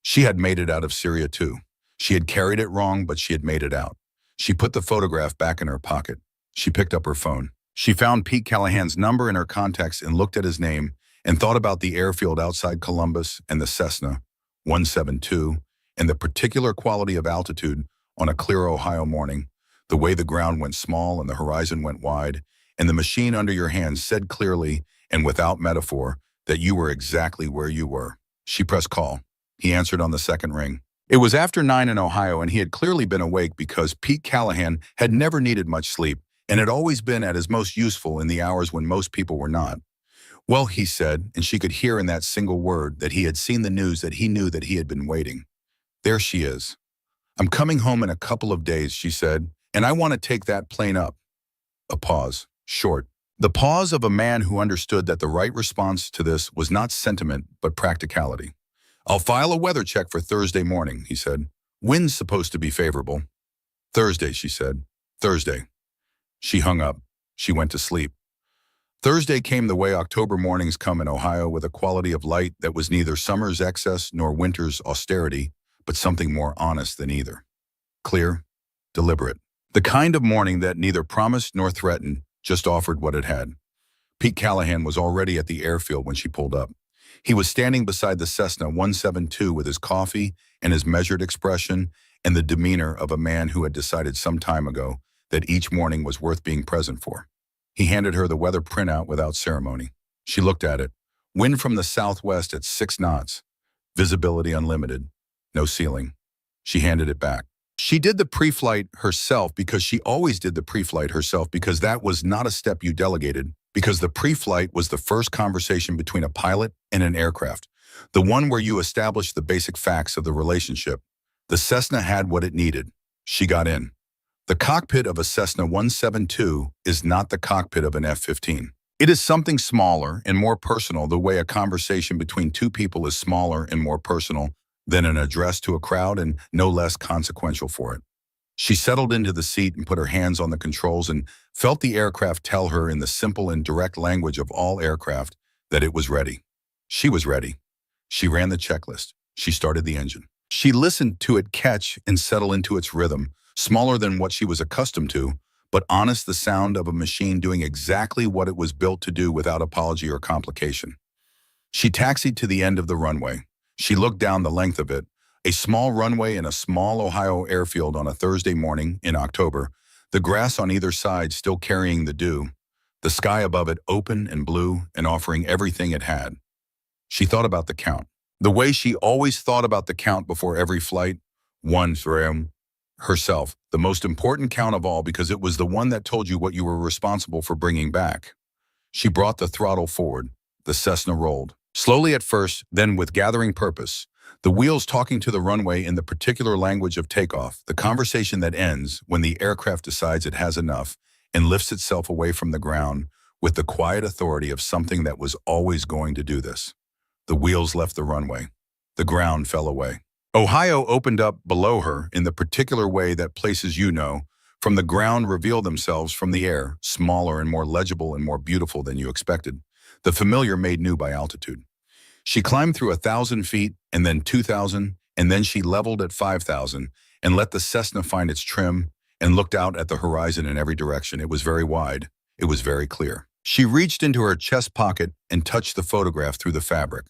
She had made it out of Syria too. She had carried it wrong, but she had made it out. She put the photograph back in her pocket. She picked up her phone. She found Pete Callahan's number in her contacts and looked at his name and thought about the airfield outside Columbus and the Cessna 172 and the particular quality of altitude on a clear Ohio morning, the way the ground went small and the horizon went wide, and the machine under your hands said clearly and without metaphor that you were exactly where you were. She pressed call. He answered on the second ring. It was after 9 in Ohio, and he had clearly been awake because Pete Callahan had never needed much sleep and had always been at his most useful in the hours when most people were not. Well, he said, and she could hear in that single word that he had seen the news that he knew that he had been waiting. There she is. I'm coming home in a couple of days, she said, and I want to take that plane up. A pause. Short. The pause of a man who understood that the right response to this was not sentiment, but practicality. I'll file a weather check for Thursday morning, he said. Wind's supposed to be favorable. Thursday, she said. Thursday. She hung up. She went to sleep. Thursday came the way October mornings come in Ohio, with a quality of light that was neither summer's excess nor winter's austerity, but something more honest than either. Clear, deliberate. The kind of morning that neither promised nor threatened, just offered what it had. Pete Callahan was already at the airfield when she pulled up. He was standing beside the Cessna 172 with his coffee and his measured expression and the demeanor of a man who had decided some time ago that each morning was worth being present for. He handed her the weather printout without ceremony. She looked at it. Wind from the southwest at 6 knots. Visibility unlimited. No ceiling. She handed it back. She did the pre-flight herself because she always did the pre-flight herself, because that was not a step you delegated, because the pre-flight was the first conversation between a pilot and an aircraft, the one where you establish the basic facts of the relationship. The Cessna had what it needed. She got in. The cockpit of a Cessna 172 is not the cockpit of an F-15. It is something smaller and more personal, the way a conversation between two people is smaller and more personal than an address to a crowd, and no less consequential for it. She settled into the seat and put her hands on the controls and felt the aircraft tell her in the simple and direct language of all aircraft that it was ready. She was ready. She ran the checklist. She started the engine. She listened to it catch and settle into its rhythm, smaller than what she was accustomed to, but honest, the sound of a machine doing exactly what it was built to do without apology or complication. She taxied to the end of the runway. She looked down the length of it, a small runway in a small Ohio airfield on a Thursday morning in October, the grass on either side still carrying the dew, the sky above it open and blue and offering everything it had. She thought about the count, the way she always thought about the count before every flight, one for herself, the most important count of all, because it was the one that told you what you were responsible for bringing back. She brought the throttle forward. The Cessna rolled. Slowly at first, then with gathering purpose, the wheels talking to the runway in the particular language of takeoff, the conversation that ends when the aircraft decides it has enough and lifts itself away from the ground with the quiet authority of something that was always going to do this. The wheels left the runway. The ground fell away. Ohio opened up below her in the particular way that places from the ground reveal themselves from the air, smaller and more legible and more beautiful than you expected. The familiar made new by altitude. She climbed through 1,000 feet and then 2,000, and then she leveled at 5,000 and let the Cessna find its trim and looked out at the horizon in every direction. It was very wide. It was very clear. She reached into her chest pocket and touched the photograph through the fabric,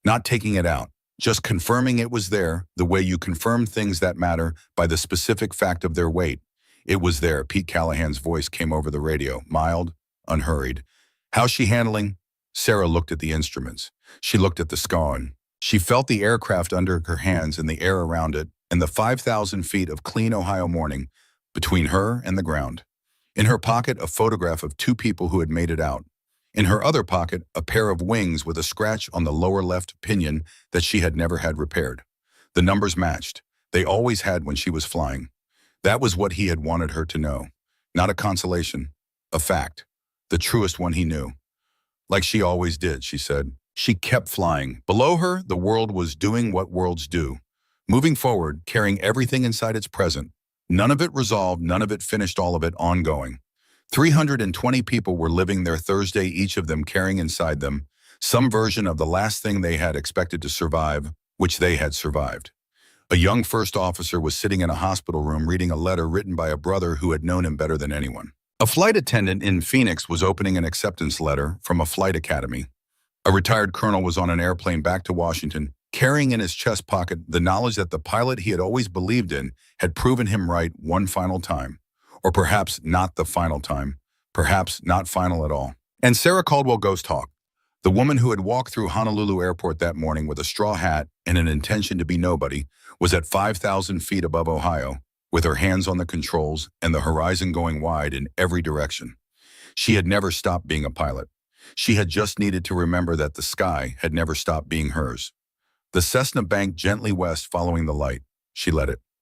not taking it out, just confirming it was there, the way you confirm things that matter by the specific fact of their weight. It was there. Pete Callahan's voice came over the radio, mild, unhurried. How's she handling? Sarah looked at the instruments. She looked at the scan. She felt the aircraft under her hands and the air around it, and the 5,000 feet of clean Ohio morning between her and the ground. In her pocket, a photograph of two people who had made it out. In her other pocket, a pair of wings with a scratch on the lower left pinion that she had never had repaired. The numbers matched. They always had when she was flying. That was what he had wanted her to know. Not a consolation, a fact. The truest one he knew. Like she always did, she said. She kept flying. Below her, the world was doing what worlds do, moving forward, carrying everything inside its present. None of it resolved, none of it finished, all of it ongoing. 320 people were living their Thursday, each of them carrying inside them some version of the last thing they had expected to survive, which they had survived. A young first officer was sitting in a hospital room reading a letter written by a brother who had known him better than anyone. A flight attendant in Phoenix was opening an acceptance letter from a flight academy. A retired colonel was on an airplane back to Washington, carrying in his chest pocket the knowledge that the pilot he had always believed in had proven him right one final time. Or perhaps not the final time, perhaps not final at all. And Sarah Caldwell Ghost Hawk, the woman who had walked through Honolulu Airport that morning with a straw hat and an intention to be nobody, was at 5,000 feet above Ohio, with her hands on the controls and the horizon going wide in every direction. She had never stopped being a pilot. She had just needed to remember that the sky had never stopped being hers. The Cessna banked gently west following the light. She let it.